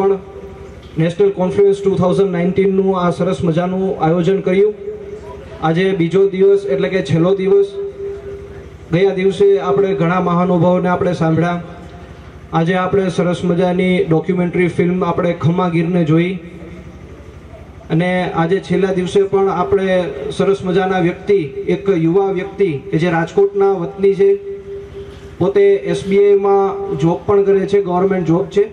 પણ national conference 2019નું આ સરસ મજાનું આયોજન કર્યું. આજે બીજો દિવસ એટલે કે છેલ્લો દિવસ. ગયા દિવસે આપણે ઘણા મહાનુભાવોને આપણે સાંભળ્યા. આજે આપણે સરસ મજાની ડોક્યુમેન્ટરી ફિલ્મ આપણે ખમ્માગીરને જોઈ અને આજે છેલ્લા દિવસે પણ આપણે સરસ મજાના વ્યક્તિ, એક યુવા વ્યક્તિ કે જે રાજકોટના વતની છે, પોતે SBIમાં જોબ પણ કરે છે, ગવર્મેન્ટ જોબ છે.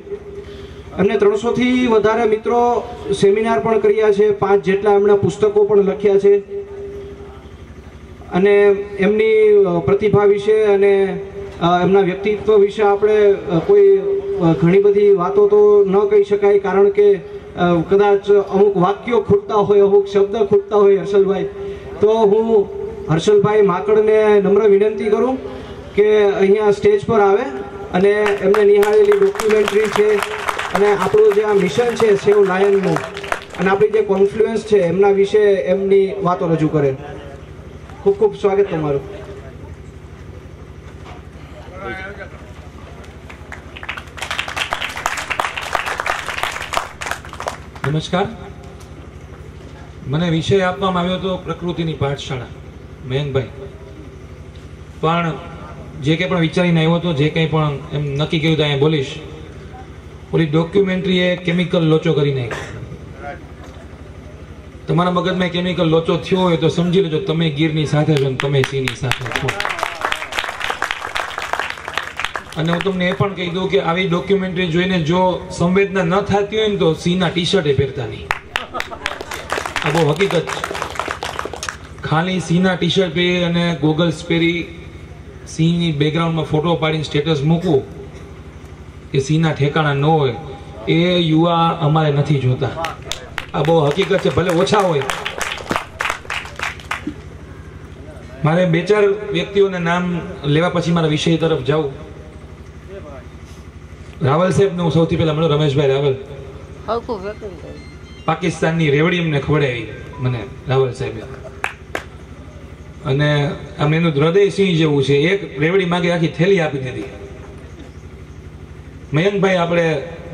એમને 300થી વધારે મિત્રો સેમિનાર પણ કર્યા છે, 5 જેટલા એમણે પુસ્તકો પણ લખ્યા છે અને એમની પ્રતિભા વિશે અને એમના વ્યક્તિત્વ વિશે આપણે કોઈ ઘણી બધી વાતો તો ન કહી શકાય, કારણ કે કદાચ અમુક વાક્યો ખૂટતા હોય, અમુક શબ્દ ખૂટતા હોય હર્ષલભાઈ. તો હું હર્ષલભાઈ માકડને નમ્ર વિનંતી કરું કે અહીંયા સ્ટેજ પર આવે અને એમને નિહાળેલી ડોક્યુમેન્ટરી છે અને આપણું જે આ મિશન છે સેવ લાયનનું અને આપણી જે કોન્ફ્લુએન્સ છે એમના વિશે એમની વાતો રજૂ કરે. ખૂબ ખૂબ સ્વાગત તમારું. નમસ્કાર. મને વિષય આપવામાં આવ્યો હતો પ્રકૃતિની પાઠશાળા, મયંકભાઈ. પણ જે કંઈ પણ વિચારીને આવ્યો હતો, જે કંઈ પણ એમ નક્કી કર્યું ત્યાં બોલીશ. ઓલી ડોક્યુમેન્ટરી એ કેમિકલ લોચો કરી નાખ્યો. તમારા મગજમાં કેમિકલ લોચો થયો હોય તો સમજી લેજો તમે ગીરની સાથે છો, તમે સિંહની સાથે છો. અને હું તમને એ પણ કહી દઉં કે આવી ડોક્યુમેન્ટરી જોઈને જો સંવેદના ન થતી હોય ને તો સિંહના ટી-શર્ટ પહેરતા નહીં. આ બહુ હકીકત છે. ખાલી સિંહના ટી-શર્ટ પહેરી અને ગોગલ્સ પહેરી સિંહની બેકગ્રાઉન્ડમાં ફોટો પાડીને સ્ટેટસ મૂકવું કે સિંહના ઠેકાણા ન હોય, એ યુવા અમારે નથી જોતા. આ બહુ હકીકત છે, ભલે ઓછા હોય. મારે 2-4 વ્યક્તિઓના નામ લેવા પછી મારા વિષય તરફ જાઉં. રાવલ સાહેબને હું સૌથી પહેલા મળ્યો, રમેશભાઈ રાવલ. પાકિસ્તાનની રેવડી એમને ખવડાવી મને રાવલ સાહેબે. અને આમ એનું હૃદય સિંહ જેવું છે, એક રેવડી માગે આખી થેલી આપી દીધી. મયંકભાઈ, આપણે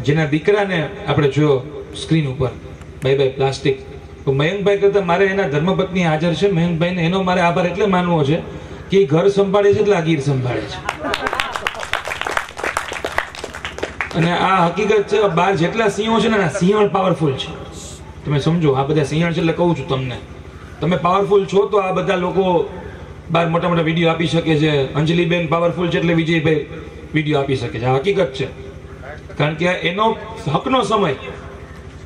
જેના દીકરાને આપણે જોયો સ્ક્રીન ઉપર, બાય બાય પ્લાસ્ટિક, તો મયંકભાઈ કરતા મારે એના ધર્મપત્ની હાજર છે. મયંકભાઈને એનો મારે આભાર એટલે માનવો છે કે એ ઘર સંભાળે છે એટલે આ ગીર સંભાળે છે. અને આ હકીકત છે, બાર જેટલા સિંહો છે ને, સિંહણ પાવરફુલ છે. તમે સમજો, આ બધા સિંહણ છે એટલે કહું છું તમને, તમે પાવરફુલ છો તો આ બધા લોકો બાર મોટા મોટા વિડીયો આપી શકે છે. અંજલિબેન પાવરફુલ છે એટલે વિજયભાઈ વિડીયો આપી શકે છે. આ હકીકત છે, કારણ કે એનો હકનો સમય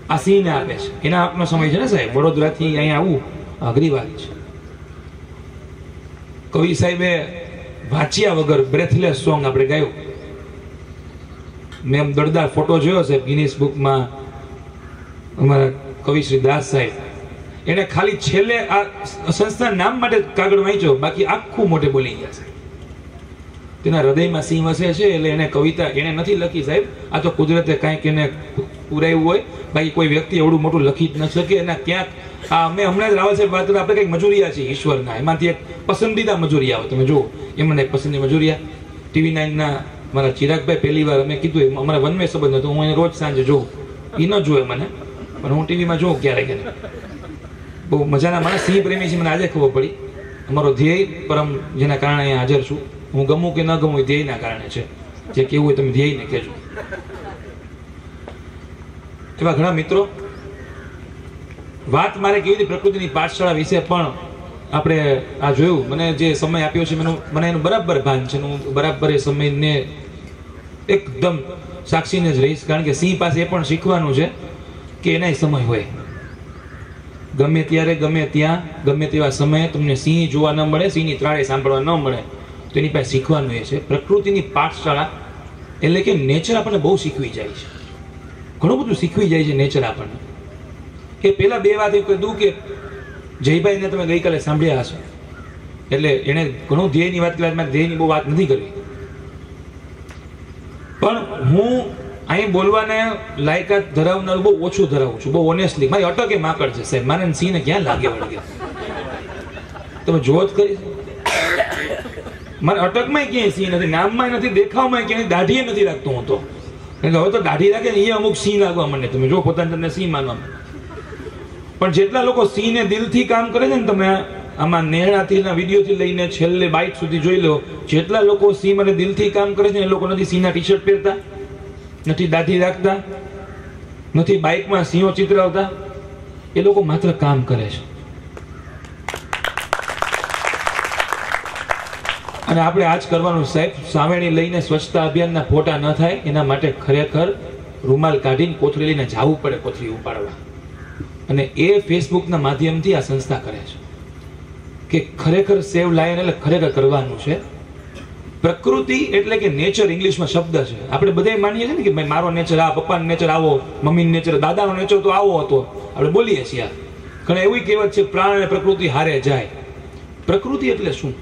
આ સિંહને આપે છે. એના હકનો સમય છે ને સાહેબ. વડોદરાથી અહીંયા આવું અઘરી વાત છે. કવિ સાહેબે વાંચ્યા વગર બ્રેથલેસ સોંગ આપણે ગાયું. મેં દળદાર ફોટો જોયો છે ગિનિસ બુકમાં. અમારા કવિ શ્રી દાસ સાહેબ, એને ખાલી છેલ્લે આ સંસ્થા નામ માટે કાગળ વાંચ્યો, બાકી આખું મોઢે બોલી ગયા છે. તેના હૃદયમાં સિંહ વસે છે એટલે એને કવિતા એને નથી લખી સાહેબ, આ તો કુદરતે કાંઈક એને પુરાયું હોય. બાકી કોઈ વ્યક્તિ એવડું મોટું લખી જ ન શકે. એના ક્યાંક આ અમે હમણાં જ રાવલ સાહેબ વાત કરી, આપણે કંઈક મજૂરિયા છીએ ઈશ્વરના, એમાંથી એક પસંદીદા મજૂરિયા આવે. તમે જુઓ, એમને એક પસંદીદા મજૂરિયા TV9ના મારા ચિરાગભાઈ પહેલી વાર અમે કીધું, અમારા વનમે સંબંધ હતો, હું એને રોજ સાંજે જોઉં. એ ન જોવે મને, પણ હું ટીવીમાં જોઉં ક્યારેક. બહુ મજાના માણસ, સિંહ પ્રેમી છે, મને આજે ખબર પડી. અમારો ધ્યેય પરમ જેના કારણે અહીંયા હાજર છું. હું ગમું કે ન ગમું એ ધ્યેયના કારણે છે. જે કેવું હોય તમે ધ્યેયને કહેજો. એવા ઘણા મિત્રો. વાત મારે કેવી હતી પ્રકૃતિની પાઠશાળા વિશે, પણ આપણે આ જોયું. મને જે સમય આપ્યો છે મને એનું બરાબર ભાન છે. હું બરાબર એ સમયને એકદમ સાક્ષીને જ રહીશ, કારણ કે સિંહ પાસે એ પણ શીખવાનું છે કે એનાય સમય હોય. ગમે ત્યારે, ગમે ત્યાં, ગમે તેવા સમયે તમને સિંહ જોવા ન મળે, સિંહની ત્રાળે સાંભળવા ન મળે, તો એની પાસે શીખવાનું એ છે. પ્રકૃતિની પાઠશાળા એટલે કે નેચર આપણને બહુ શીખવી જાય છે. ઘણું બધું શીખવી જાય છે નેચર આપણને. એ પહેલા 2 વાત એ કહી દઉં કે જયભાઈને તમે ગઈકાલે સાંભળ્યા હશો, એટલે એને ઘણું ધ્યેયની વાત કરી. મારે ધ્યેયની બહુ વાત નથી કરવી, પણ હું અહીં બોલવાને લાયકાત ધરાવનારું બહુ ઓછું ધરાવું છું, બહુ ઓનેસ્ટલી. મારી અટકે માકડ છે સાહેબ, મારે સિંહને ક્યાં લાગે વળગે. તમે જોવો જ કરી, મારે અટકમાં ક્યાંય સિંહ નથી, નામમાં નથી, દેખાવમાં ક્યાંય, દાઢીએ નથી રાખતો હું તો. એટલે હવે તો દાઢી રાખે ને એ અમુક સિંહ લાગવા માંડે. તમે જો પોતાને તમને સિંહ માનવા માંડે. પણ જેટલા લોકો સિંહને દિલથી કામ કરે છે ને, તમે આમાં નેહડાથી વિડીયોથી લઈને છેલ્લે બાઇટ સુધી જોઈ લો, જેટલા લોકો સિંહ મને દિલથી કામ કરે છે એ લોકો નથી સિંહના ટી શર્ટ પહેરતા, નથી દાઢી રાખતા, નથી બાઇકમાં સિંહો ચિતરાવતા. એ લોકો માત્ર કામ કરે છે. અને આપણે આજ કરવાનું સાહેબ, સાવેણી લઈને સ્વચ્છતા અભિયાનના ફોટા ન થાય એના માટે ખરેખર રૂમાલ કાઢીને કોથળી લઈને જવું પડે, કોથળી ઉપાડવા. અને એ ફેસબુકના માધ્યમથી આ સંસ્થા કરે છે કે ખરેખર સેવ લાયન એટલે ખરેખર કરવાનું છે. પ્રકૃતિ એટલે કે નેચર ઇંગ્લિશમાં શબ્દ છે. આપણે બધા માનીએ છીએ ને કે ભાઈ મારો નેચર આ, પપ્પાનો નેચર આવો, મમ્મીનો નેચર, દાદાનો નેચર તો આવો હતો. આપણે બોલીએ છીએ. ઘણા એવી કહેવત છે, પ્રાણ અને પ્રકૃતિ હારે જાય. પ્રકૃતિ એટલે શું?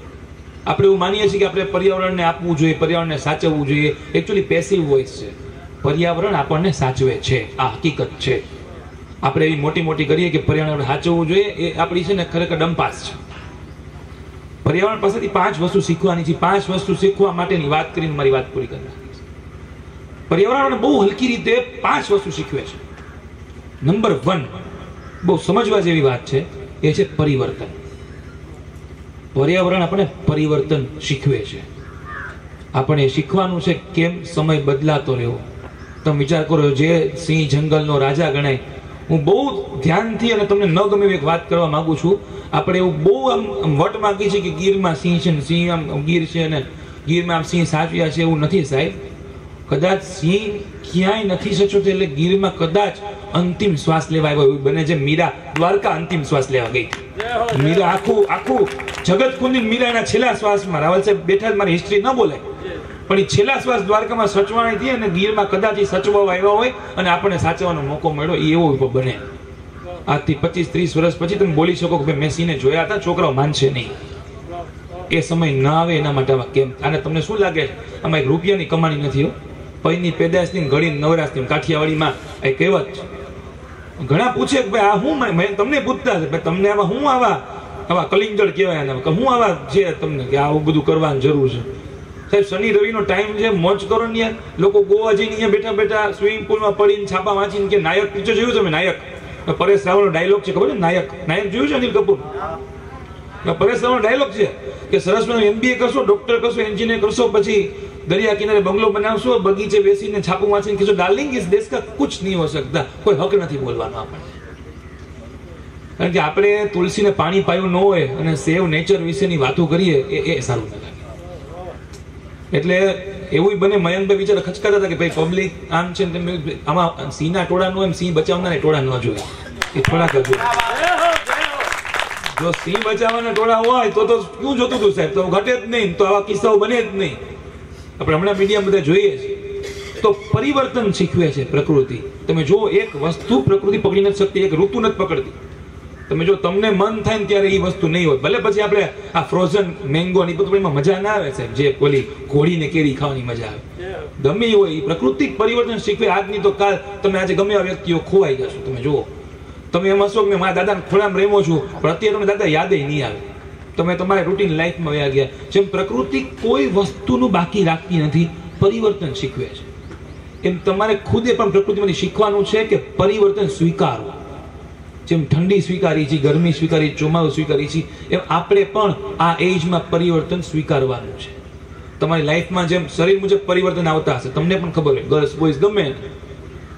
આપણે એવું માનીએ છીએ કે આપણે પર્યાવરણને આપવું જોઈએ, પર્યાવરણને સાચવવું જોઈએ. એકચ્યુઅલી પેસિવ વોઇસ છે. પર્યાવરણ આપણને સાચવે છે, આ હકીકત છે. આપણે એવી મોટી મોટી કરીએ કે પર્યાવરણ સાચવવું જોઈએ, એ આપણી છે ને ખરેખર ડંપાસ છે. પર્યાવરણ પાસેથી 5 વસ્તુ શીખવાની છે. 5 વસ્તુ શીખવા માટેની વાત કરીને મારી વાત પૂરી કરી નાખીશ. પર્યાવરણ બહુ હલકી રીતે 5 વસ્તુ શીખવે છે. નંબર 1 બહુ સમજવા જેવી વાત છે, એ છે પરિવર્તન. પર્યાવરણ આપણને પરિવર્તન શીખવે છે. આપણે શીખવાનું છે કેમ સમય બદલાતો રહેવો. તમે વિચાર કરો, જે સિંહ જંગલનો રાજા ગણાય, હું બહુ ધ્યાનથી અને તમને ન ગમે એક વાત કરવા માંગુ છું. આપણે એવું બહુ આમ વટ માંગી છે કે ગીરમાં સિંહ છે ને, સિંહ આમ ગીર છે અને ગીરમાં આમ સિંહ સાચવ્યા છે. એવું નથી સાહેબ. કદાચ સિંહ ક્યાંય નથી સચોતો એટલે ગીરમાં કદાચ અંતિમ શ્વાસ લેવા આવ્યો એવું બને છે. મીરા દ્વારકા અંતિમ શ્વાસ લેવા ગઈ. મીરા આખું જગત કુંદી મીરા એના છેલ્લા શ્વાસમાં, રાવલ સાહેબ બેઠા મારી હિસ્ટ્રી ન બોલે, પણ એ છેલ્લા શ્વાસ દ્વારકામાં સચવાણી હતી અને ગીરમાં કદાચ એ સચવા આવ્યા હોય અને આપણને સાચવવાનો મોકો મળ્યો, એવો બને. આજથી 25-30 વર્ષ પછી તમે બોલી શકો કે મેં સિંહને જોયા હતા, છોકરાઓ માનશે નહીં. એ સમય ના આવે એના માટે આમાં કેમ. અને તમને શું લાગે આમાં એક રૂપિયાની કમાણી નથી હો. પૈની પેદાશની ઘડી નવરાશની કાઠિયાવાડીમાં એ કહેવત છે. ઘણા પૂછે કે ભાઈ આ હું, મેં તમને પૂછતા છે તમને આમાં હું આવા કલિંગળ કહેવાય આના, કે હું આવા છે તમને કે આવું બધું કરવાની જરૂર છે. સાહેબ શનિ રવિનો ટાઈમ છે, મોજ કરો ને. લોકો ગોવા જઈને અહીંયા બેઠા બેઠા સ્વિમિંગ પુલમાં પડીને છાપા વાંચીને કે નાયક પિક્ચર જોયું છે? નાયક પરેશ રાવલનો ડાયલોગ છે, ખબર છે? નાયક જોયું છે? અનિલ કપૂર. પરેશ રાવલનો ડાયલોગ છે કે સરસ MBA કરશો, ડોક્ટર કરશો, એન્જિનિયર કરશો, પછી દરિયા કિનારે બંગલો બનાવશો, બગીચે બેસીને છાપું વાંચીને કહેશો ડાર્લિંગ ઇસ દેશ કા કુછ નહીં હો શકતા. કોઈ હક નથી બોલવાનો આપણને. કારણ કે આપણે તુલસીને પાણી પાયું ન હોય અને સેવ નેચર વિશેની વાતો કરીએ એ સારું ન લાગે. એટલે એવું બને. મયંકભાઈ બિચારા ખચકાતા હતા કે ભાઈ પબ્લિક આમ છે, આમાં સિંહના ટોળા નો એમ સિંહ બચાવનારા ટોળા ન જોઈએ. એ થોડાક જ જો સિંહ બચાવવાના ટોળા હોય તો શું જોતું હતું સાહેબ? તો ઘટે જ નહીં, તો આવા કિસ્સાઓ બને જ નહીં. આપણે હમણાં મીડિયા બધા જોઈએ છીએ. તો પરિવર્તન શીખવે છે પ્રકૃતિ. તમે જો એક વસ્તુ પ્રકૃતિ પકડી નથી શકતી, એક ઋતુ નથી પકડતી. તમે જો તમને મન થાય ને ત્યારે એ વસ્તુ નહીં હોય. ભલે પછી આપણે આ ફ્રોઝન મેંગો ની બધું એમાં મજા ના આવે સાહેબ, જે ઓલી ઘોડીને કેરી ખાવાની મજા આવે. ગમે એ હોય, પ્રકૃતિ પરિવર્તન શીખવે. આજની તો કાલ તમે આજે ગમે એવા વ્યક્તિઓ ખોવાઈ જશો. તમે જુઓ, તમે એમ હશો કે મેં મારા દાદાને ખોળામાં રેમો છું, પણ અત્યારે તમે દાદા યાદ નહીં આવે. તમે તમારા રૂટીન લાઈફમાં વયા ગયા. જેમ પ્રકૃતિ કોઈ વસ્તુનું બાકી રાખતી નથી, પરિવર્તન શીખવે છે. એમ તમારે ખુદે પણ પ્રકૃતિમાંથી શીખવાનું છે કે પરિવર્તન સ્વીકારવું. જેમ ઠંડી સ્વીકારી છે, ગરમી સ્વીકારી, ચોમાસું સ્વીકારી છે, એમ આપણે પણ આ એજમાં પરિવર્તન સ્વીકારવાનું છે. તમારી લાઈફમાં જેમ શરીર મુજબ પરિવર્તન આવતા હશે, તમને પણ ખબર હોય, ગર્લ્સ બોયઝ ગમે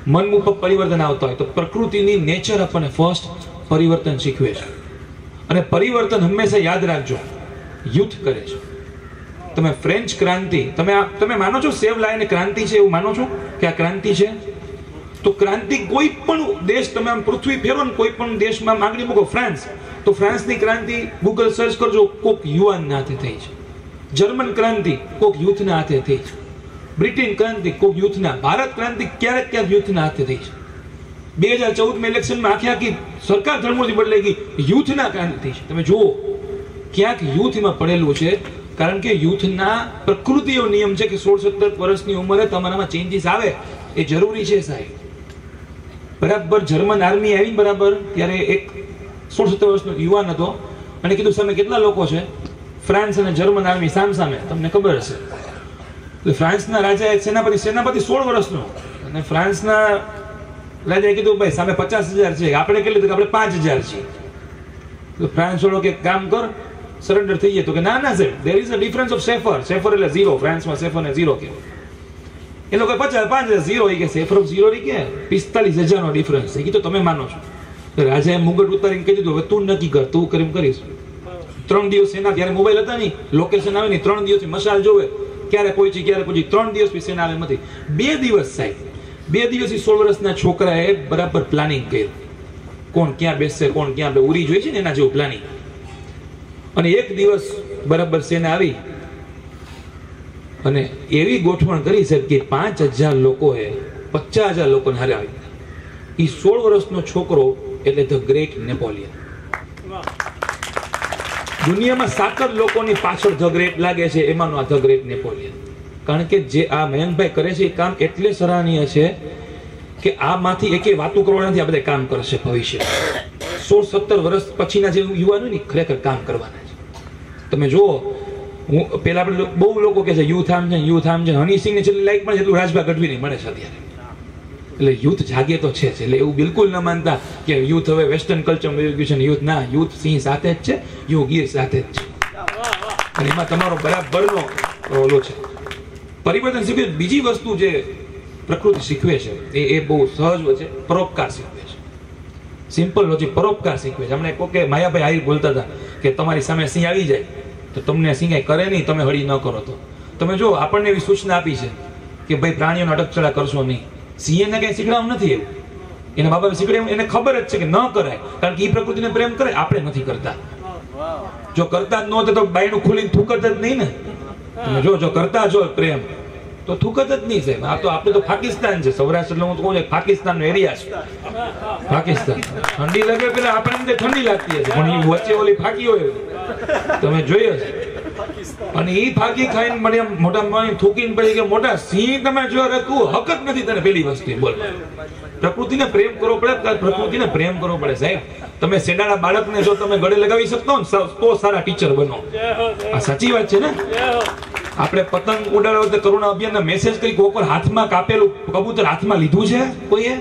મન મુજબ પરિવર્તન આવતા હોય, તો પ્રકૃતિની નેચર આપણને ફર્સ્ટ પરિવર્તન શીખવે છે. અને પરિવર્તન હંમેશા યાદ રાખજો, યુથ કરે છે. તમે ફ્રેન્ચ ક્રાંતિ, તમે માનો છો સેવ લાયન ક્રાંતિ છે એવું માનો છો કે આ ક્રાંતિ છે? તો ક્રાંતિ કોઈ પણ દેશ, તમે આમ પૃથ્વી ફેરો ને કોઈ પણ દેશમાં માંગણી મૂકો, ફ્રાન્સ, તો ફ્રાન્સની ક્રાંતિ ગૂગલ સર્ચ કરજો, કોક યુવાનના હાથે થઈ છે. જર્મન ક્રાંતિ કોક યુથના હાથે થઈ છે. બ્રિટન ક્રાંતિ કોક યુથના. ભારત ક્રાંતિ ક્યારેક યુથના હાથે થઈ છે. 2014 ઇલેક્શનમાં આખી સરકાર ધર્મોથી બદલાઈ ગઈ, યુથના ક્રાંતિ થઈ છે. તમે જુઓ ક્યાંક યુથમાં પડેલું છે. કારણ કે યુથના પ્રકૃતિનો નિયમ છે કે 16-17 વર્ષની ઉંમરે તમારામાં ચેન્જીસ આવે, એ જરૂરી છે સાહેબ. બરાબર જર્મન આર્મી આવી બરાબર, ત્યારે એક 16-17 વર્ષનો યુવાન હતો અને કીધું સામે કેટલા લોકો છે? ફ્રાન્સ અને જર્મન આર્મી સામ સામે. તમને ખબર હશે, ફ્રાન્સના રાજા એક સેનાપતિ 16 વર્ષનો, અને ફ્રાન્સના રાજાએ કીધું ભાઈ સામે 50,000 છે, આપણે કેટલી? તો કે આપણે 5,000 છીએ. તો ફ્રાન્સ વાળો કે કામ કર, સરેન્ડર થઈ જાય. તો કે ના સાહેબ, there is a difference of safer. Safer એટલે 0, ફ્રાન્સમાં સેફર ને 0 કહેવાય. એ લોકો 5,000 0 કે સેફર ઓફ 0 કે 45,000 નો ડિફરન્સ છે. તો તમે માનો છો? તો રાજાએ મુગટ ઉતારીને કહી દીધું, હવે તું નક્કી કર, તું કરીમ કરીશ. 3 દિવસ સેના, ત્યારે મોબાઈલ હતા નહીં, લોકેશન આવે નહીં, 3 દિવસથી મશાલ જોવે, ક્યારે પહોંચી 3 દિવસ પછી સેના આવે નથી. 2 દિવસ સાહેબ, 2 દિવસથી 16 વર્ષના છોકરાએ બરાબર પ્લાનિંગ કર્યું, કોણ ક્યાં બેસશે, કોણ ક્યાં ઉરી જોઈ છે ને એના જેવું પ્લાનિંગ. અને 1 દિવસ બરાબર સેના આવી અને એવી ગોઠવણ કરી સાહેબ કે 5,000 લોકોએ 50,000 લોકોને હરાવી દીધા. એ 16 વર્ષનો છોકરો એટલે ધ ગ્રેટ નેપોલિયન. દુનિયામાં 7 લોકોની પાછળ ધ ગ્રેટ લાગે છે, એમાંનો આ ધ ગ્રેટ નેપોલિયન. કારણ કે જે આ મયંકભાઈ કરે છે એ કામ એટલે સરાહનીય છે કે આમાંથી એકે વાતો કરવાનાથી આ બધા કામ કરશે ભવિષ્ય. 16-17 વર્ષ પછીના જે યુવાનો ને ખરેખર કામ કરવાના છે. તમે જુઓ, હું પેલા આપણે બહુ લોકો કહે છે યુથ આમ છે, હનીસિંહ ને છેલ્લી લાઈક પણ એટલું રાજભા ગઢવી નહીં મળે છે અત્યારે. એટલે યુથ જાગે તો છે. એટલે એવું બિલકુલ ન માનતા કે યુથ હવે વેસ્ટર્ન કલ્ચર વહી ગયું છે ને યુથ ના, યુથ સિંહ સાથે જ છે, યુ ગીર સાથે જ છે. અને એમાં તમારો બરાબરનો ઓલો છે. પરિવર્તન શીખવે. બીજી વસ્તુ જે પ્રકૃતિ શીખવે છે એ બહુ સહજ છે, પરોપકાર શીખવે છે. સિમ્પલ લોજિક, પરોપકાર શીખવે છે. હમણાં કોકે માયાભાઈ આહિર બોલતા હતા કે તમારી સામે સિંહ આવી જાય તો તમને સિંહ કઈ કરે નહીં, તમે હળી ન કરો. તો તમે જો આપણને એવી સૂચના આપી છે કે ભાઈ પ્રાણીઓને અટકચડા કરશો નહીં. સિંહને કઈ શીખડાવું નથી એવું, એના બાબા શીખડાવું, એને ખબર જ છે કે ન કરાય, કારણ કે એ પ્રકૃતિને પ્રેમ કરે, આપણે નથી કરતા. જો કરતા જ ન હોત તો બાયણું ખુલીને થૂકત જ નહીં ને. તમે જો કરતા જો પ્રેમ તો થૂકત જ નહીં સાહેબ. આ તો આપણે તો પાકિસ્તાન છે, સૌરાષ્ટ્ર એટલે હું તો કહું છું પાકિસ્તાનનો એરિયા છે. પાકિસ્તાન ઠંડી લાગે પેલા આપણે ઠંડી લાગતી હશે, પણ એ વચ્ચે ઓલી ફાકી હોય તમે જોયો છે. અને એ ફાકી ખાઈને મને મોટા માણી થૂકીને પડી કે મોટા સિંહ તમે જો તું હક જ નથી તને પેલી વસ્તુ બોલ. પ્રકૃતિને પ્રેમ કરવો પડે, પ્રકૃતિને પ્રેમ કરવો પડે સાહેબ. તમે સેડાના બાળકને જો તમે ગળે લગાવી શકતો ને તો સારા ટીચર બનો. આ સાચી વાત છે ને. આપણે પતંગ ઉડાડવા વખતે કરુણા અભિયાનના મેસેજ કરી કોઈક હાથમાં કાપેલું કબૂતર હાથમાં લીધું છે કોઈએ,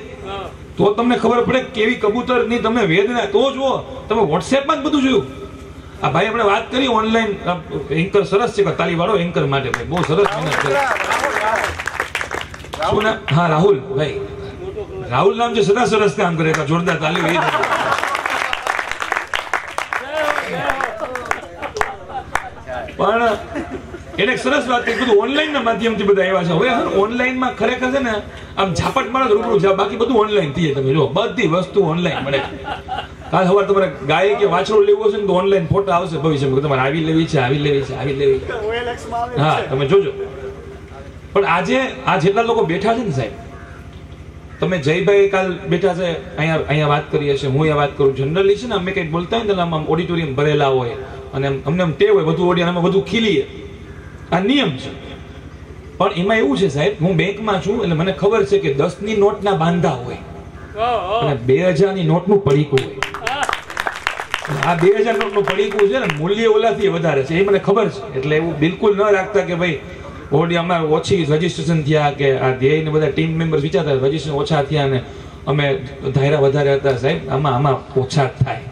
તો તમને ખબર પડે કેવી કબૂતરની તમને વેદના. તો જુઓ તમે વોટ્સએપમાં જ બધું જોયું. આ ભાઈ આપણે વાત કરી ઓનલાઈન એન્કર સરસ છે, તાલીવાળો એન્કર માટે ભાઈ બહુ સરસ મહેનત કરી. શું નામ? હા રાહુલ ભાઈ, રાહુલ નામ છે, સદા સરસ કામ કરે, જોરદાર તાલીમ. પણ એને સરસ વાત કરી, બધું ઓનલાઈન ના માધ્યમથી બધા આવ્યા છે. હવે ઓનલાઈનમાં ખરેખર છે ને આમ ઝાપટ મારો રૂબરૂ જાવ, બાકી બધું ઓનલાઈન થઈ જાય. તમે જો બધી વસ્તુ ઓનલાઈન મળે. કાલ સવારે તમારે ગાય કે વાછડું લેવું હશે ને તો ઓનલાઈન ફોટો આવશે ભવિષ્યમાં, તમારે આવી લેવી છે, આવી લેવી છે, આવી લેવી છે. હા તમે જોજો. પણ આજે આ જેટલા લોકો બેઠા છે ને સાહેબ, તમે જયભાઈ કાલ બેઠા છે અહીંયા વાત કરી હશે, હું અહીંયા વાત કરું. જનરલી છે ને અમે કંઈક બોલતા હોય ને આમ ઓડિટોરિયમ ભરેલા હોય અને અમને એમ ટેવ હોય બધું ઓડિયન્સ બધું ખીલીએ, આ નિયમ છે. પણ એમાં એવું છે સાહેબ, હું બેંકમાં છું એટલે મને ખબર છે કે 10ની નોટના બાંધા હોય અને 2000ની નોટનું પડીકું હોય. આ 2000 નોટનું પડીકું છે ને મૂલ્ય ઓલાથી વધારે છે, એ મને ખબર છે. એટલે એવું બિલકુલ ન રાખતા કે ભાઈ ઓડી અમારે ઓછી રજીસ્ટ્રેશન થયા કે આ ધ્યેયને બધા ટીમ મેમ્બર્સ વિચારતા રજીસ્ટ્રેશન ઓછા થયા અને અમે ધાયરા વધારે હતા. સાહેબ આમાં ઓછા થાય,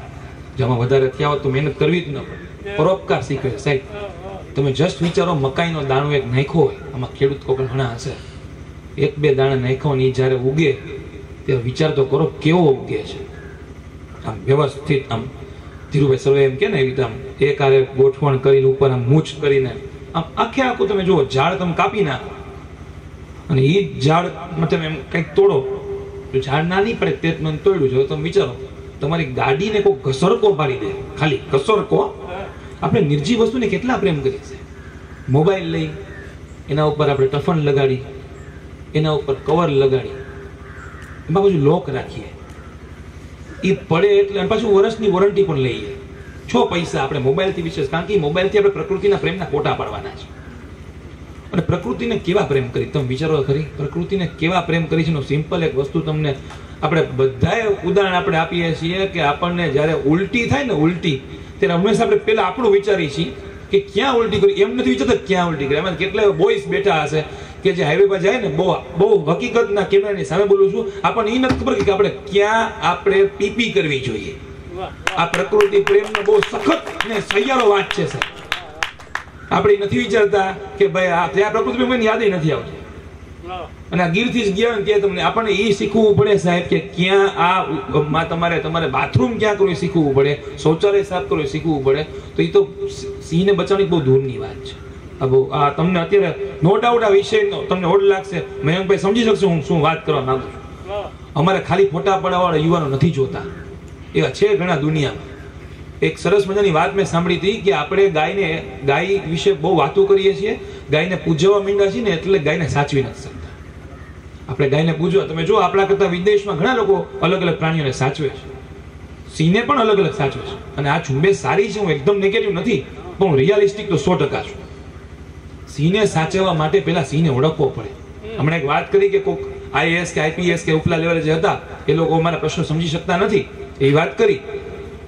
જેમાં વધારે થયા હોત તો મહેનત કરવી જ ન પડે. પરોપકાર શીખવે છે સાહેબ. તમે જસ્ટ વિચારો, મકાઈનો દાણો એક નાખ્યો હોય, આમાં ખેડૂત કોઈ ઘણા હશે, 1-2 દાણા નાખ્યો ને જ્યારે ઉગે ત્યારે વિચાર તો કરો કેવો ઉગે છે. આમ વ્યવસ્થિત, આમ ધીરુભાઈ સર્વે એમ કે ને એવી રીતે આમ એક આરે ગોઠવણ કરીને ઉપર આમ મૂછ કરીને આમ આખે આખું તમે જુઓ ઝાડ તમે કાપી નાખો અને એ ઝાડ તમે એમ કંઈક તોડો તો ઝાડ ના નહીં પડે, તે મને તોડ્યું છે. તમે વિચારો તમારી ગાડીને કોઈ ઘસરકો પાડી દે, ખાલી ઘસરકો. આપણે નિર્જીવ વસ્તુને કેટલા પ્રેમ કરીએ છીએ. મોબાઈલ લઈ એના ઉપર આપણે ટફન લગાડી, એના ઉપર કવર લગાડી, એમાં પાછું લોક રાખીએ, એ પડે એટલે પાછું વર્ષની વોરંટી પણ લઈએ. 6 પૈસા આપણે મોબાઈલથી વિશેષ, કારણ કે મોબાઈલથી આપણે પ્રકૃતિના પ્રેમના ફોટા પાડવાના છે. અને પ્રકૃતિને કેવા પ્રેમ કરી તમે વિચારો ખરી. પ્રકૃતિને કેવા પ્રેમ કરી છે. સિમ્પલ એક વસ્તુ તમને આપણે બધાએ ઉદાહરણ આપણે આપીએ છીએ કે આપણને જ્યારે ઉલટી થાય ને, ઉલટી ત્યારે હંમેશા આપણે પહેલા આપણું વિચારીએ છીએ કે ક્યાં ઉલટી કરી, એમ નથી વિચારતા ક્યાં ઉલટી કરી. એમાં કેટલા બોયસ બેઠા હશે કે જે હાઈવે પર જાય ને, બહુ હકીકતના કેમેરાની સામે બોલું છું, આપણને એ નથી ખબર કે આપણે ક્યાં આપણે પીપી કરવી જોઈએ. આ પ્રકૃતિ પ્રેમનો બહુ સખત ને સહિયારો વાત છે સાહેબ. આપણે નથી વિચારતા કે ભાઈ આ ત્યાં પ્રકૃતિ પ્રેમ યાદ નથી આવતી. અને આ ગીરથી જ ગયા ત્યાં તમને આપણને એ શીખવું પડે સાહેબ કે ક્યાં આ તમારે બાથરૂમ ક્યાં કરવું શીખવું પડે, શૌચાલય સાફ કરવું શીખવું પડે. તો એ તો સિંહને બચાવવાની બહુ દૂરની વાત છે. આ તમને અત્યારે નો ડાઉટ આ વિષય તમને ઓડ લાગશે, મયંકભાઈ સમજી શકશે હું શું વાત કરવા માંગુ છું. અમારે ખાલી ફોટા પાડવાવાળા યુવાનો નથી જોતા, એવા છે ઘણા દુનિયામાં. એક સરસ મજાની વાત મેં સાંભળી હતી કે આપણે ગાય વિશે બહુ વાતો કરીએ છીએ, ગાયને પૂજવા માંડ્યા છીએ ને એટલે ગાયને સાચવી નથી શકતા. આપણે ગાયને પૂજવા, તમે જો આપણા કરતા વિદેશમાં ઘણા લોકો અલગ અલગ પ્રાણીઓને સાચવે છે, સિંહને પણ અલગ અલગ સાચવે છે. અને આ ઝુંબેશ સારી છે, હું એકદમ નેગેટિવ નથી, પણ હું રિયાલિસ્ટિક તો 100% છું. સિંહને સાચવવા માટે પહેલા સિંહને ઓળખવો પડે. હમણાં એક વાત કરી કે કોઈક આઈએએસ કે આઈપીએસ કે ઉપલા લેવલે જે હતા એ લોકો અમારા પ્રશ્નો સમજી શકતા નથી, એ વાત કરી.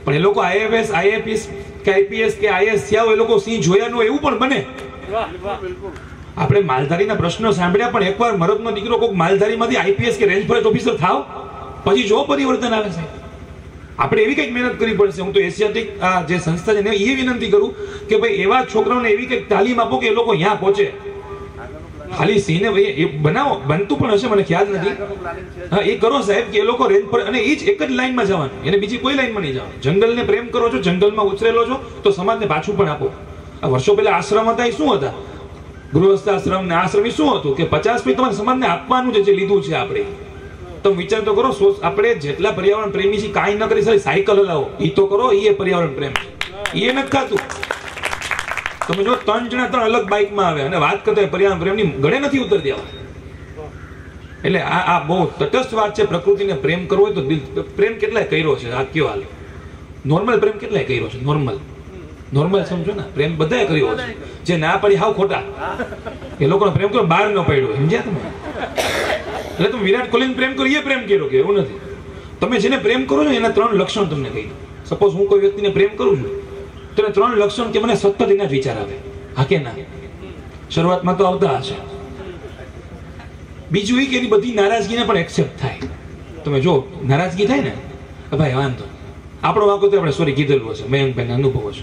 પણ એ લોકો આઈએએસ આઈએપીએસ કે આઈપીએસ કે આઈએસ થયા હોય, એ લોકો સિંહ જોયા ન હોય એવું પણ બને. આપણે માલધારીના પ્રશ્નો સાંભળ્યા, પણ એકવાર મરદનો દીકરો કોઈક માલધારીમાંથી આઈપીએસ કે રેન્જ ફોરેસ્ટ ઓફિસર થાવ, પછી જો પરિવર્તન આવે છે. આપણે એવી કંઈક મહેનત કરવી પડશે. હું તો એશિયાટિક આ જે સંસ્થા છે એ વિનંતી કરું કે ભાઈ એવા છોકરાઓને એવી કંઈક તાલીમ આપો કે એ લોકો અહીંયા પહોંચે. ખાલી સિંહને ભાઈ એ બનાવો, બનતું પણ હશે મને ખ્યાલ નથી. હા, એ કરો સાહેબ કે એ લોકો રેન્જ પર, અને એ જ એક જ લાઈનમાં જવાનું, એને બીજી કોઈ લાઈનમાં નહીં જવાનું. જંગલને પ્રેમ કરો છો, જંગલમાં ઉછરેલો છો, તો સમાજને પાછું પણ આપો. આ વર્ષો પહેલા આશ્રમ હતા, એ શું હતા? ગૃહસ્થ આશ્રમ ને આશ્રમ એ શું હતું કે 50 તમારે સમાજને આપવાનું છે, જે લીધું છે આપણે. તમે વિચાર તો કરો, આપણે જેટલા પર્યાવરણ પ્રેમી છીએ, કાંઈ ન કરી સારી સાયકલ હલાવો, એ તો કરો, એ પર્યાવરણ પ્રેમ છે. એ નથી થતું. તમે જો 3 જણા 3 અલગ બાઇકમાં આવે અને વાત કરતા હોય પર્યાવરણ પ્રેમની, ગળે નથી ઉતરતી આવે. એટલે આ બહુ તટસ્થ વાત છે. પ્રકૃતિને પ્રેમ કરવો હોય તો દિલ પ્રેમ કેટલાય કર્યો છે, આ કયો હાલ નોર્મલ પ્રેમ કેટલાય કર્યો છે. નોર્મલ સમજો ને, પ્રેમ બધાએ કર્યો છે. જે ના પડી હાવ ખોટા, એ લોકોનો પ્રેમ કરો બહાર ન પડ્યો, સમજ્યા તમે? એટલે તમે વિરાટ કોહલીને પ્રેમ કરો એ પ્રેમ કર્યો કે એવું નથી. તમે જેને પ્રેમ કરો છો એના 3 લક્ષણ તમને કહી દઉં. સપોઝ હું કોઈ વ્યક્તિને પ્રેમ કરું છું, તો એને 3 લક્ષણ કે મને સતત એના જ વિચાર આવે, હા કે ના? શરૂઆતમાં તો આવતા હશે. બીજું એ કે એની બધી નારાજગીને પણ એક્સેપ્ટ થાય. તમે જો નારાજગી થાય ને, ભાઈ વાંધો, આપણો વાંકો તો આપણે સોરી કીધેલું હશે, મયંકભાઈના અનુભવ છે.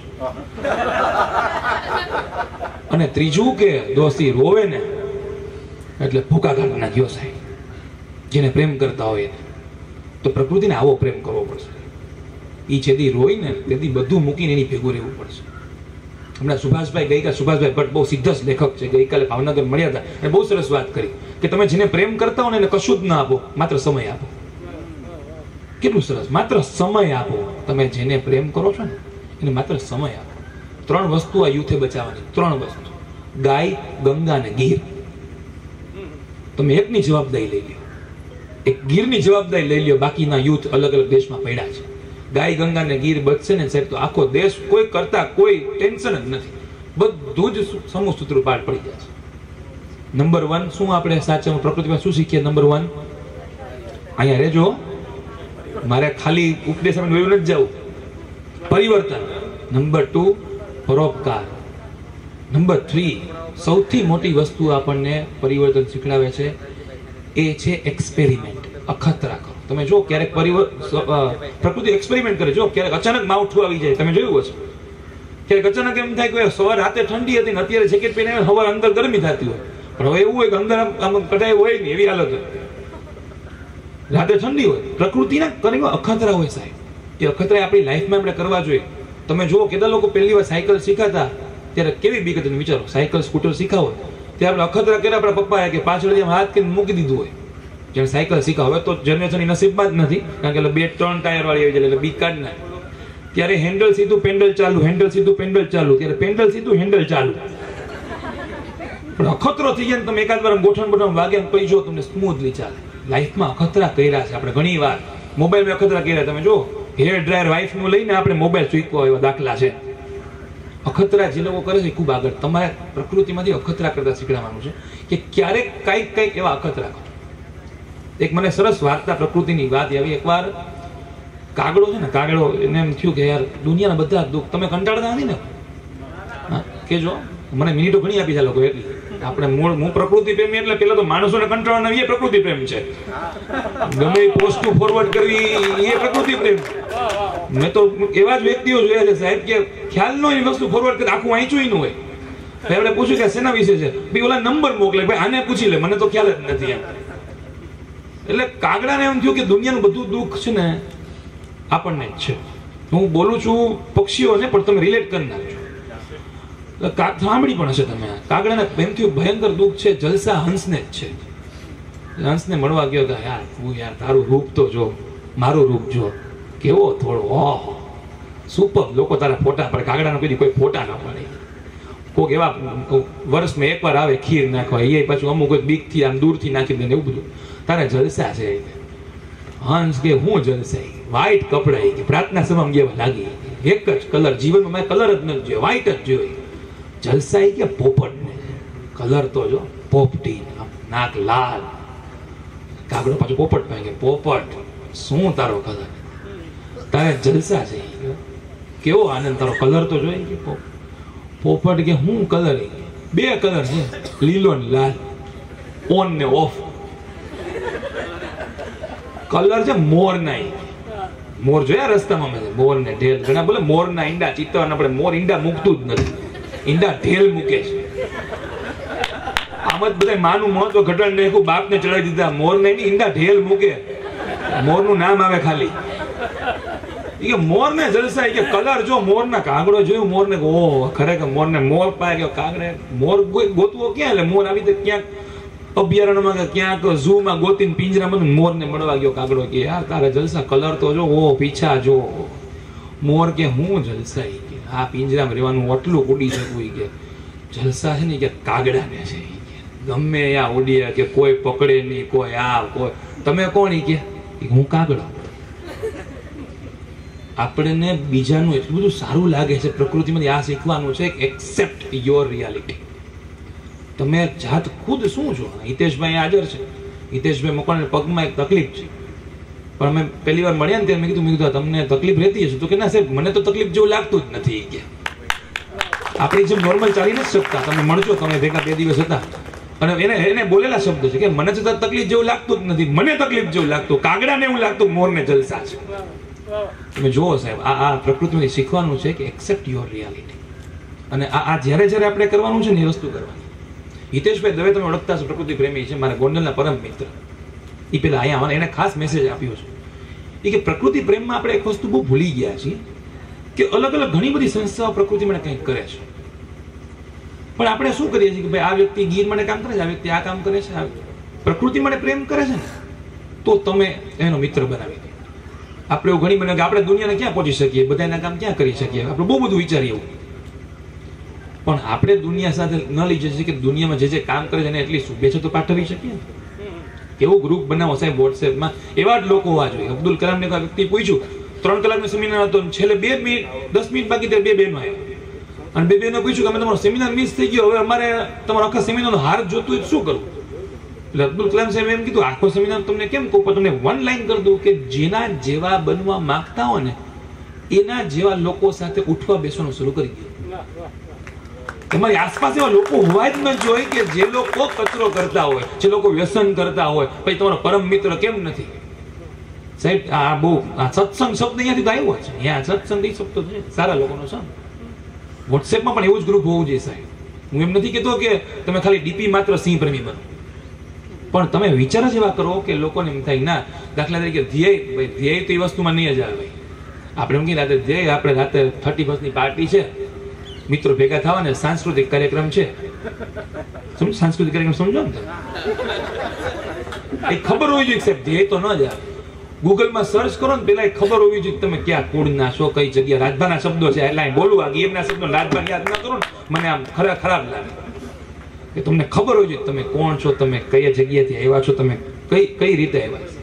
અને ત્રીજું કે દોસ્તી રોવે ને એટલે ભૂકા કાઢી નાખ્યો સાહેબ. જેને પ્રેમ કરતા હોય તો પ્રકૃતિને આવો પ્રેમ કરવો પડશે. એ જેથી રોય ને તેથી બધું મૂકીને એની ભેગું રહેવું પડશે. હમણાં સુભાષભાઈ સુભાષભાઈ ભટ્ટ બહુ સિદ્ધ લેખક છે, ગઈકાલે ભાવનગર મળ્યા હતા અને બહુ સરસ વાત કરી કે તમે જેને પ્રેમ કરતા હો ને એને કશું જ ના આપો, માત્ર સમય આપો. કેટલું સરસ, માત્ર સમય આપો. તમે જેને પ્રેમ કરો છો ને એને માત્ર સમય આપો. 3 વસ્તુ આ યુથે બચાવવાની, 3 વસ્તુ: ગાય, ગંગા ને ગીર. તમે એકની જવાબદારી લઈ લ્યો, એક ગીરની જવાબદારી લઈ લ્યો. બાકીના યુથ અલગ અલગ દેશમાં પડ્યા છે. ગાય, ગંગા ને ગીર બચશે ને સાહેબ તો આખો દેશ કોઈ કરતા કોઈ ટેન્શન જ નથી, બધું જ સમૂહ સૂત્ર પાર પડી જાય છે. નંબર 1 શું આપણે સાચા પ્રકૃતિમાં શું શીખીએ? નંબર 1 અહીંયા રહેજો, મારે ખાલી ઉપદેશ આપીને વયું નથી જવું. પરિવર્તન. નંબર 2 પરોપકાર. નંબર 3 સૌથી મોટી વસ્તુ આપણને પરિવર્તન શીખડાવે છે એ છે એક્સપેરિમેન્ટ. અખતરા કરો. તમે જો ક્યારેક પ્રકૃતિ એક્સપેરિમેન્ટ કરે. જો ક્યારેક અચાનક માવઠું આવી જાય, તમે જોયું હશે. ક્યારેક અચાનક એમ થાય કે સવાર રાતે ઠંડી હતી ને અત્યારે જેકેટ પહેરીને સવાર અંદર ગરમી થતી હોય, પણ હવે એવું હોય કે અંદર આમ કઢાઈ હોય ને એવી હાલત હોય, રાતે ઠંડી હોય. પ્રકૃતિના કરીને અખતરા હોય સાહેબ. એ અખતરા આપણી લાઈફમાં આપણે કરવા જોઈએ. તમે જુઓ કેટલા લોકો પહેલી વાર સાયકલ શીખાતા ત્યારે કેવી બીક હતી. વિચારો, સાયકલ સ્કૂટર શીખાવો ત્યારે આપણે અખતરા કર્યા, આપણા પપ્પાએ કે પાછળ હાથ કરીને મૂકી દીધું હોય જેને સાયકલ શીખાવ. હવે તો જનરેશનની નસીબમાં જ નથી, કારણ કે 2-3 ટાયર વાળી આવી જાય એટલે બીક કાઢ નાખે. ત્યારે હેન્ડલ સીધું પેન્ડલ ચાલુ, હેન્ડલ સીધું પેન્ડલ ચાલુ, ત્યારે પેન્ડલ સીધું હેન્ડલ ચાલુ. પણ અખતરો થઈ જાય ને તમે એકાદ વાર ગોઠણ વાગે પછી જો તમને સ્મૂથલી ચાલે. લાઈફમાં અખતરા કર્યા છે આપણે ઘણી વાર. મોબાઈલમાં અખતરા કર્યા. તમે જો હેર ડ્રાયર વાઈફનું લઈને આપણે મોબાઈલ ચૂક્યો એવા દાખલા છે. અખતરા જે લોકો કરે છે ખૂબ આગળ. તમારે પ્રકૃતિમાંથી અખતરા કરતા શીખવાનું છે કે ક્યારેક કંઈક એવા અખતરા કરો. એક મને સરસ વાર્તા પ્રકૃતિની વાત આવી. એકવાર કાગડો છે ને, કાગડો એને એમ થયું કે યાર દુનિયાના બધા દુઃખ, તમે કંટાળતા નથી ને? હા કે જો મને મિનિટો ઘણી આપી છે લોકો એટલી આપણે હું પ્રકૃતિ પ્રેમી એટલે પેલા તો માણસોને કંટાળવાના એ પ્રકૃતિ પ્રેમ છે. ગમે પોસ્ટ ફોરવર્ડ કરવી એ પ્રકૃતિ પ્રેમ. મેં તો એવા જ વ્યક્તિઓ જોયા છે સાહેબ કે ખ્યાલ નો એ વસ્તુ ફોરવર્ડ કરે, આખું વાંચ્યું ન હોય. આપણે પૂછ્યું કે શેના વિશે છે, ભાઈ ઓલા નંબર મોકલે, ભાઈ આને પૂછી લે, મને તો ખ્યાલ જ નથી એમ. એટલે કાગડાને એમ થયું કે દુનિયાનું બધું દુઃખ છે ને આપણને જ છે. હું બોલું છું પક્ષીઓને, પણ તમે રિલેટ કરી નાખજો. સાંભળી પણ હશે તમે. કાગડાને એમ થયું ભયંકર દુઃખ છે, જલસા હંસને જ છે. હંસને મળવા ગયો કે યાર તું યાર તારું રૂપ તો જો, મારું રૂપ જો, કેવો થોડો ઓહ સુપર. લોકો તારા ફોટા પર, કાગડાનો કોઈ ફોટા ના પડે. કોઈક એવા વર્ષમાં એકવાર આવે ખીર નાખવા, એ પાછું અમુક બીકથી આમ દૂરથી નાખી દે ને એવું બધું. તારા જલસા છે. હંસ કે હું જલસા, વ્હાઈટ કપડા કે પ્રાર્થના સભામાં જેવા લાગી, એક જ કલર, જીવનમાં મેં કલર જ નથી જોયો, વ્હાઈટ જ જોઈ. જલસા કે પોપટ ને કલર તો જો, પોપટી, નાક લાલ. કાગડો પાછો પોપટ પાસે, પોપટ શું તારો કલર, તારે જલસા છે, કેવો આનંદ, તારો કલર તો જોઈ. કે પોપટ કે હું કલર, બે કલર છે, લીલો ને લાલ, ઓન ને ઓફ. કલર છે મોર ના. મોર જોયા રસ્તામાં મેં, મોર ને ઢેલ. ઘણા બોલે મોર ના ઈંડા ચિત્તવાના, આપણે મોર ઈંડા મૂકતું જ નથી, ઈંડા ઢેલ મૂકે છે. આમ જ બધા માનું મહત્વ ઘટાડી નાખ્યું, બાપને ચડાવી દીધા. મોર ને ઈંડા ઢેલ મૂકે, મોર નું નામ આવે ખાલી. કે મોર ને જલસા, કે કલર જો મોર ના. કાગડો જોયું મોર ને, ઓહ ખરેખર મોર ને. મોર પાય ગયો કાગડે, મોર ગોતવો ક્યાં? એટલે મોર આવી રીતે ક્યાંક અભયારણ્યમાં કે ક્યાંક ઝૂ માં ગોતીને પિંજરામાં મોર ને મળવા ગયો. કાગડો કે યાર તારા જલસા, કલર તો જો, ઓ પીછા જો. મોર કે હું જલસા, કે આ પિંજરામાં રહેવાનું ઓટલું ઉડી શકું. કે જલસા છે ને કે કાગડાને છે, ગમે આ ઉડીએ કે કોઈ પકડે નહીં, કોઈ આ કોઈ. તમે કોણ? કે હું કાગડો. આપણને બીજાનું એટલું બધું સારું લાગે છે પ્રકૃતિમાંથી. આ શીખવાનું છે, એક્સેપ્ટ યોર રિયાલિટી. તમે જાત ખુદ શું છો? હિતેશભાઈ હાજર છે. હિતેશભાઈ મકવાણા પગમાં એક તકલીફ છે, પણ અમે પહેલી વાર મળ્યા ને ત્યારે મેં કીધું તમને તકલીફ રહેતી હશે? તો કે ના સાહેબ મને તો તકલીફ જેવું લાગતું જ નથી. કે આપણી જેમ નોર્મલ ચાલી નથી શકતા. તમે મળજો, તમે ભેગા 2 દિવસ હતા, અને એને બોલેલા શબ્દ છે કે મને તો તકલીફ જેવું લાગતું જ નથી, મને તકલીફ જેવું લાગતું. કાગડાને એવું લાગતું મોરને જલસા છે. તમે જુઓ સાહેબ, આ પ્રકૃતિમાંથી શીખવાનું છે કે એક્સેપ્ટ યોર રિયાલિટી. અને આ જ્યારે જ્યારે આપણે કરવાનું છે ને એ વસ્તુ કરવાની. હિતેશભાઈ દવે તમે ઓળખતા છો, પ્રકૃતિ પ્રેમી છે, મારા ગોંડલના પરમ મિત્ર. એ પેલા અહીંયા એને ખાસ મેસેજ આપ્યો છે. એ કે પ્રકૃતિ પ્રેમમાં આપણે એક વસ્તુ બહુ ભૂલી ગયા છીએ કે અલગ અલગ ઘણી બધી સંસ્થાઓ પ્રકૃતિ માટે કંઈક કરે છે, પણ આપણે શું કરીએ છીએ કે ભાઈ આ વ્યક્તિ ગીર માટે કામ કરે છે, આ વ્યક્તિ આ કામ કરે છે, પ્રકૃતિ માટે પ્રેમ કરે છે ને તો તમે એનો મિત્ર બનાવી દો. આપણે એવું ઘણી બને કે આપણે દુનિયાને ક્યાં પહોંચી શકીએ, બધાના કામ ક્યાં કરી શકીએ, આપણે બહુ બધું વિચારીએ એવું. પણ આપણે દુનિયા સાથે ન લઈ જઈએ કે દુનિયામાં જે કામ કરે છે એને એટલી શુભેચ્છા તો પાઠવી શકીએ. એવું ગ્રુપ બનાવો સાહેબ વોટ્સએપમાં, એવા જ લોકો હોવા જોઈએ. અબ્દુલ કલામને કોઈ વ્યક્તિ પૂછ્યું, 3 કલાકનો સેમિનાર હતો, છેલ્લે 2 મિનિટ 10 મિનિટ બાકી 2 બહેનો આવ્યા, અને 2 બહેનો પૂછ્યું કે અમે તમારો સેમિનાર મિસ થઈ ગયો, હવે અમારે તમારો આખા સેમિનારનો હાર જોતું હોય શું કરવું? એટલે અબ્દુલ કલામ સાહેબ એમ કીધું, આખો સેમિનાર તમને કેમ કહું, પણ તમને 1 લાઈન કરી દઉં કે જેના જેવા બનવા માંગતા હો ને એના જેવા લોકો સાથે ઉઠવા બેસવાનું શરૂ કરી દો. તમારી આસપાસ એવા લોકો હોવા જ ન જોઈએ કે જે લોકો કચરો કરતા હોય, જે લોકો વ્યસન કરતા હોય. પછી તમારો પરમ મિત્ર કેમ નથી સાહેબ? આ બહુ સત્સંગ શબ્દ અહીંયાથી આવ્યો છે. અહીંયા સત્સંગ એ શબ્દ છે સારા લોકોનો છે. વોટ્સએપમાં પણ એવું જ ગ્રુપ હોવું જોઈએ સાહેબ. હું એમ નથી કહેતો કે તમે ખાલી ડીપી માત્ર સિંહ પ્રેમી બનો, પણ તમે વિચાર જ એવા કરો કે લોકોને એમ થાય ના. દાખલા તરીકે ધ્યેય, ભાઈ ધ્યેય તો એ વસ્તુમાં નહીં જ આવે. આપણે એમ કહીએ ધ્યેય આપણે રાતે 31 ની પાર્ટી છે, મિત્રો ભેગા થવાને, સાંસ્કૃતિક કાર્યક્રમ છે. સાંસ્કૃતિક કાર્યક્રમ સમજો ને, એ ખબર હોવી જોઈએ સાહેબ. ધ્યેય તો ન જ આવે. ગૂગલમાં સર્ચ કરો ને પેલા ખબર હોવી જોઈએ તમે ક્યાં કુળના છો, કઈ જગ્યા. રાજભાના શબ્દો છે એટલે બોલું, આ ગીરના શબ્દો રાજભા યાદ ના કરો ને મને આમ ખરાબ લાગે. કે તમને ખબર હોવી જોઈએ તમે કોણ છો, તમે કઈ જગ્યાથી આવ્યા છો, તમે કઈ રીતે આવ્યા છો.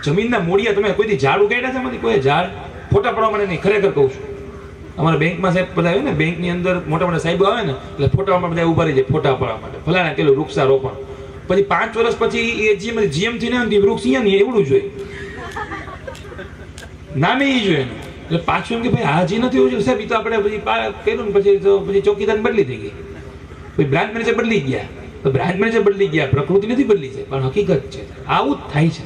જમીનના મૂળિયા તમે કોઈથી ઝાડ ઉગાડ્યા છે? એમાંથી કોઈ ઝાડ ફોટા પાડવા માટે નહીં, ખરેખર કહું છું. અમારા બેંકમાં સાહેબ બધા આવે ને, બેંકની અંદર મોટા મોટા સાહેબો આવે ને એટલે ફોટા બધા ઉભા રહી જાય ફોટા પાડવા માટે. ફલાણા પેલું વૃક્ષારોપણ, પછી 5 વર્ષ પછી એ જીએમ થી ને વૃક્ષ અહીંયા નહીં એવડું જોઈએ, નામે એ જોઈએ. એટલે પાછું એમ કે ભાઈ હાજી નથી એવું સાહેબ, એ તો આપણે પછી કર્યું ને પછી ચોકીદાર બદલી થઈ ગઈ, પછી બ્રાન્ચ મેનેજર બદલી ગયા, તો બ્રાન્ડ મેનેજર બદલી ગયા, પ્રકૃતિ નથી બદલી છે, પણ હકીકત છે આવું જ થાય છે.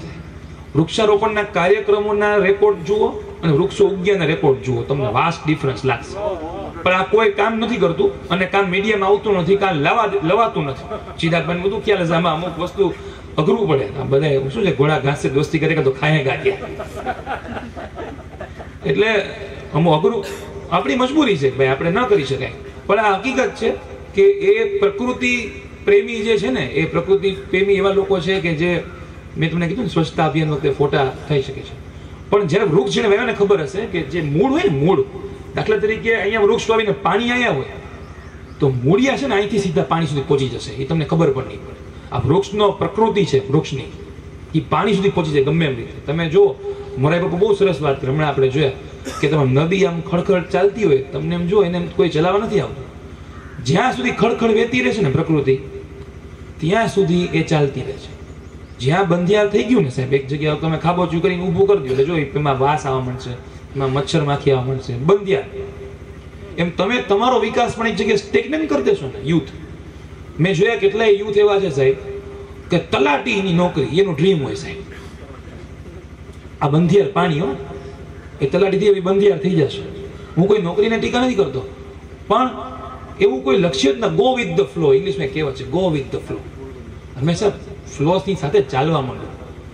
વૃક્ષારોપણના કાર્યક્રમોના રેકોર્ડ જુઓ અને વૃક્ષો ઉગ્યાના રેકોર્ડ જુઓ, તમને વાસ્ટ ડિફરન્સ લાગશે. પણ આ કોઈ કામ નથી કરતું અને કામ મીડિયામાં આવતું નથી, કામ લવાતું નથી. ચિરાગભાઈ બધું ખ્યાલ હશે, આમાં અમુક વસ્તુ અઘરું પડે. બધા શું છે, ઘોડા ઘાસ સે દોસ્તી કરે તો ખાય ગાંઠિયા. એટલે અમુક અઘરું આપણી મજબૂરી છે ભાઈ, આપણે ન કરી શકાય. પણ આ હકીકત છે કે એ પ્રકૃતિ પ્રેમી જે છે ને, એ પ્રકૃતિ પ્રેમી એવા લોકો છે કે જે મેં તમને કીધું ને સ્વચ્છતા અભિયાન વખતે ફોટા થઈ શકે છે. પણ જ્યારે વૃક્ષ જેને વાવ્યાને ખબર હશે કે જે મૂળ હોય ને, મૂળ દાખલા તરીકે અહીંયા વૃક્ષ વાવીને પાણી અહીંયા હોય તો મૂળિયા છે ને અહીંથી સીધા પાણી સુધી પહોંચી જશે, એ તમને ખબર પણ નહીં પડે. આ વૃક્ષનો પ્રકૃતિ છે, વૃક્ષની એ પાણી સુધી પહોંચી જાય ગમે એમ રીતે. તમે જો મોરારી બાપુ બહુ સરસ વાત કરી, હમણાં આપણે જોયા કે તમે નદી આમ ખડખડ ચાલતી હોય, તમને એમ જો એને કોઈ ચલાવવા નથી આવતું. જ્યાં સુધી ખડખડ વહેતી રહે છે ને પ્રકૃતિ, ત્યાં સુધી એ ચાલતી રહે છે. જ્યાં બંધિયાર થઈ ગયું ને સાહેબ, એક જગ્યાએ તમે ખાબોચું કરીને ઊભું કરી દો એટલે જો એમાં વાસ આવવા મળશે, એમાં મચ્છર માખી આવવા મળશે, બંધિયાર. એમ તમે તમારો વિકાસ પણ એક જગ્યાએ સ્ટેગ્નન્ટ કરી દેશો ને. યુથ, મેં જોયા કેટલાય યુથ એવા છે સાહેબ કે તલાટીની નોકરી એનું ડ્રીમ હોય સાહેબ. આ બંધિયાર પાણી હો, એ તલાટીથી એવી બંધિયાર થઈ જશે. હું કોઈ નોકરીને ટીકા નથી કરતો, પણ એવું કોઈ લક્ષ્ય જ ના. ગો વિથ ધ ફ્લો, ઇંગ્લિશમાં કહેવત છે, ગો વિથ ધ ફ્લો. હંમેશા ફ્લોની સાથે ચાલવા માંડો.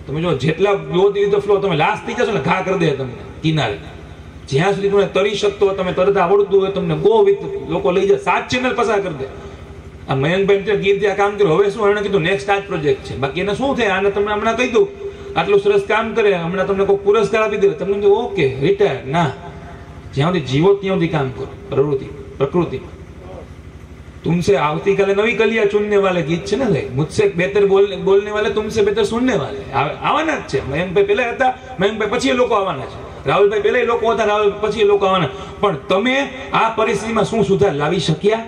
તમે જો જેટલા ગો વિથ ધ ફ્લો, તમે લાસ્ટ થઈ જશો ને ઘા કરી દે તમને કિનારે. જ્યાં સુધી તમે તરી શકતો હોય, તમે તરત આવડતું હોય, તમને ગો વિથ લોકો લઈ જાય, 7 ચેનલ પસાર કરી દે. આ મયંકભાઈ ગીર ત્યાં કામ કર્યું, હવે શું એને કીધું નેક્સ્ટ આ જ પ્રોજેક્ટ છે. બાકી એને શું થાય, આને તમને હમણાં કહી દઉં આટલું સરસ કામ કરે, હમણાં તમને કોઈ પુરસ્કાર આપી દે, તમને ઓકે રિટાયર. ના, જ્યાં સુધી જીવો ત્યાં સુધી કામ કરો. પ્રકૃતિ तुमसे આવતીકાલે નવી કલિયા ચુનને વાલે ગીત છે ને ભાઈ, મુझसे बेहतर बोलने वाले तुमसे बेहतर सुनने वाले આવવાના જ છે. મયંકભાઈ પહેલા હતા, મયંકભાઈ પછી એ લોકો આવવાના છે. રાહુલભાઈ પહેલા એ લોકો હતા, રાહુલ પછી એ લોકો આવવાના. પણ તમે આ પરિસ્થિતિમાં શું સુધાર લાવી શક્યા?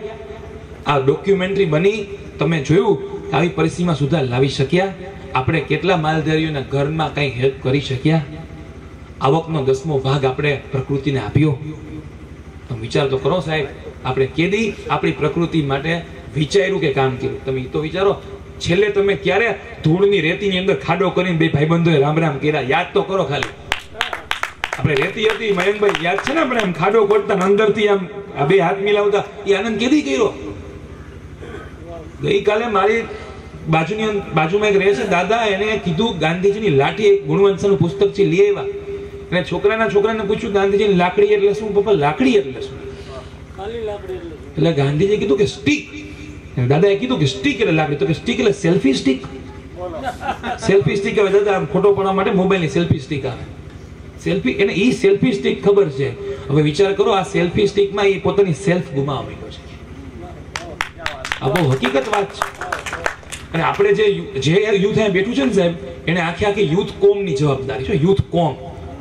આ ડોક્યુમેન્ટરી બની, તમે જોયું આવી પરિસ્થિતિમાં સુધાર લાવી શક્યા? આપણે કેટલા માલધારીઓના ઘરમાં કંઈ હેલ્પ કરી શક્યા? આવકનો 10મો ભાગ આપણે પ્રકૃતિને આપ્યો? તો વિચાર તો કરો સાહેબ, આપણે કેદી આપણી પ્રકૃતિ માટે વિચાર્યું કે કામ કર્યું? તમે તો વિચારો, છેલ્લે તમે ક્યારે ધૂળની રેતીની અંદર ખાડો કરીને બે ભાઈબંધોએ રામ રામ કર્યા? યાદ તો કરો ખાલી. આપણે રેતી હતી મયંકભાઈ, યાદ છે ને? આપણે આમ ખાડો ખોદતા અંદરથી આમ આ બે હાથ મિલાવતા, એ આનંદ કેદી કર્યો? ગઈકાલે મારી બાજુમાં એક રહે છે દાદા, એને કીધું ગાંધીજીની લાઠી, એક ગુણવંતનું પુસ્તક છે, લઈ આવ્યા. અને છોકરાને પૂછ્યું ગાંધીજીની લાકડી એટલે શું? પપ્પા લાકડી એટલે શું? એટલે ગાંધીજી કીધું કે સ્ટીક. દાદાએ કીધું કે સ્ટીક એટલે લાકડી. તો કે સ્ટીક એટલે સેલ્ફી સ્ટીક. સેલ્ફી સ્ટીક આવે દાદા, આમ ફોટો પાડવા માટે મોબાઈલની સેલ્ફી સ્ટીક આવે. સેલ્ફી એને ઈ સેલ્ફી સ્ટીક ખબર છે. હવે વિચાર કરો, આ સેલ્ફી સ્ટીકમાં એ પોતાની સેલ્ફ ગુમાવવા માંડ્યો છે. આ બહુ હકીકત વાત છે. અને આપણે જે યુથ અહીંયા બેઠું છે ને સાહેબ, એને આખી યુથ કોમની જવાબદારી છે. યુથ કોમ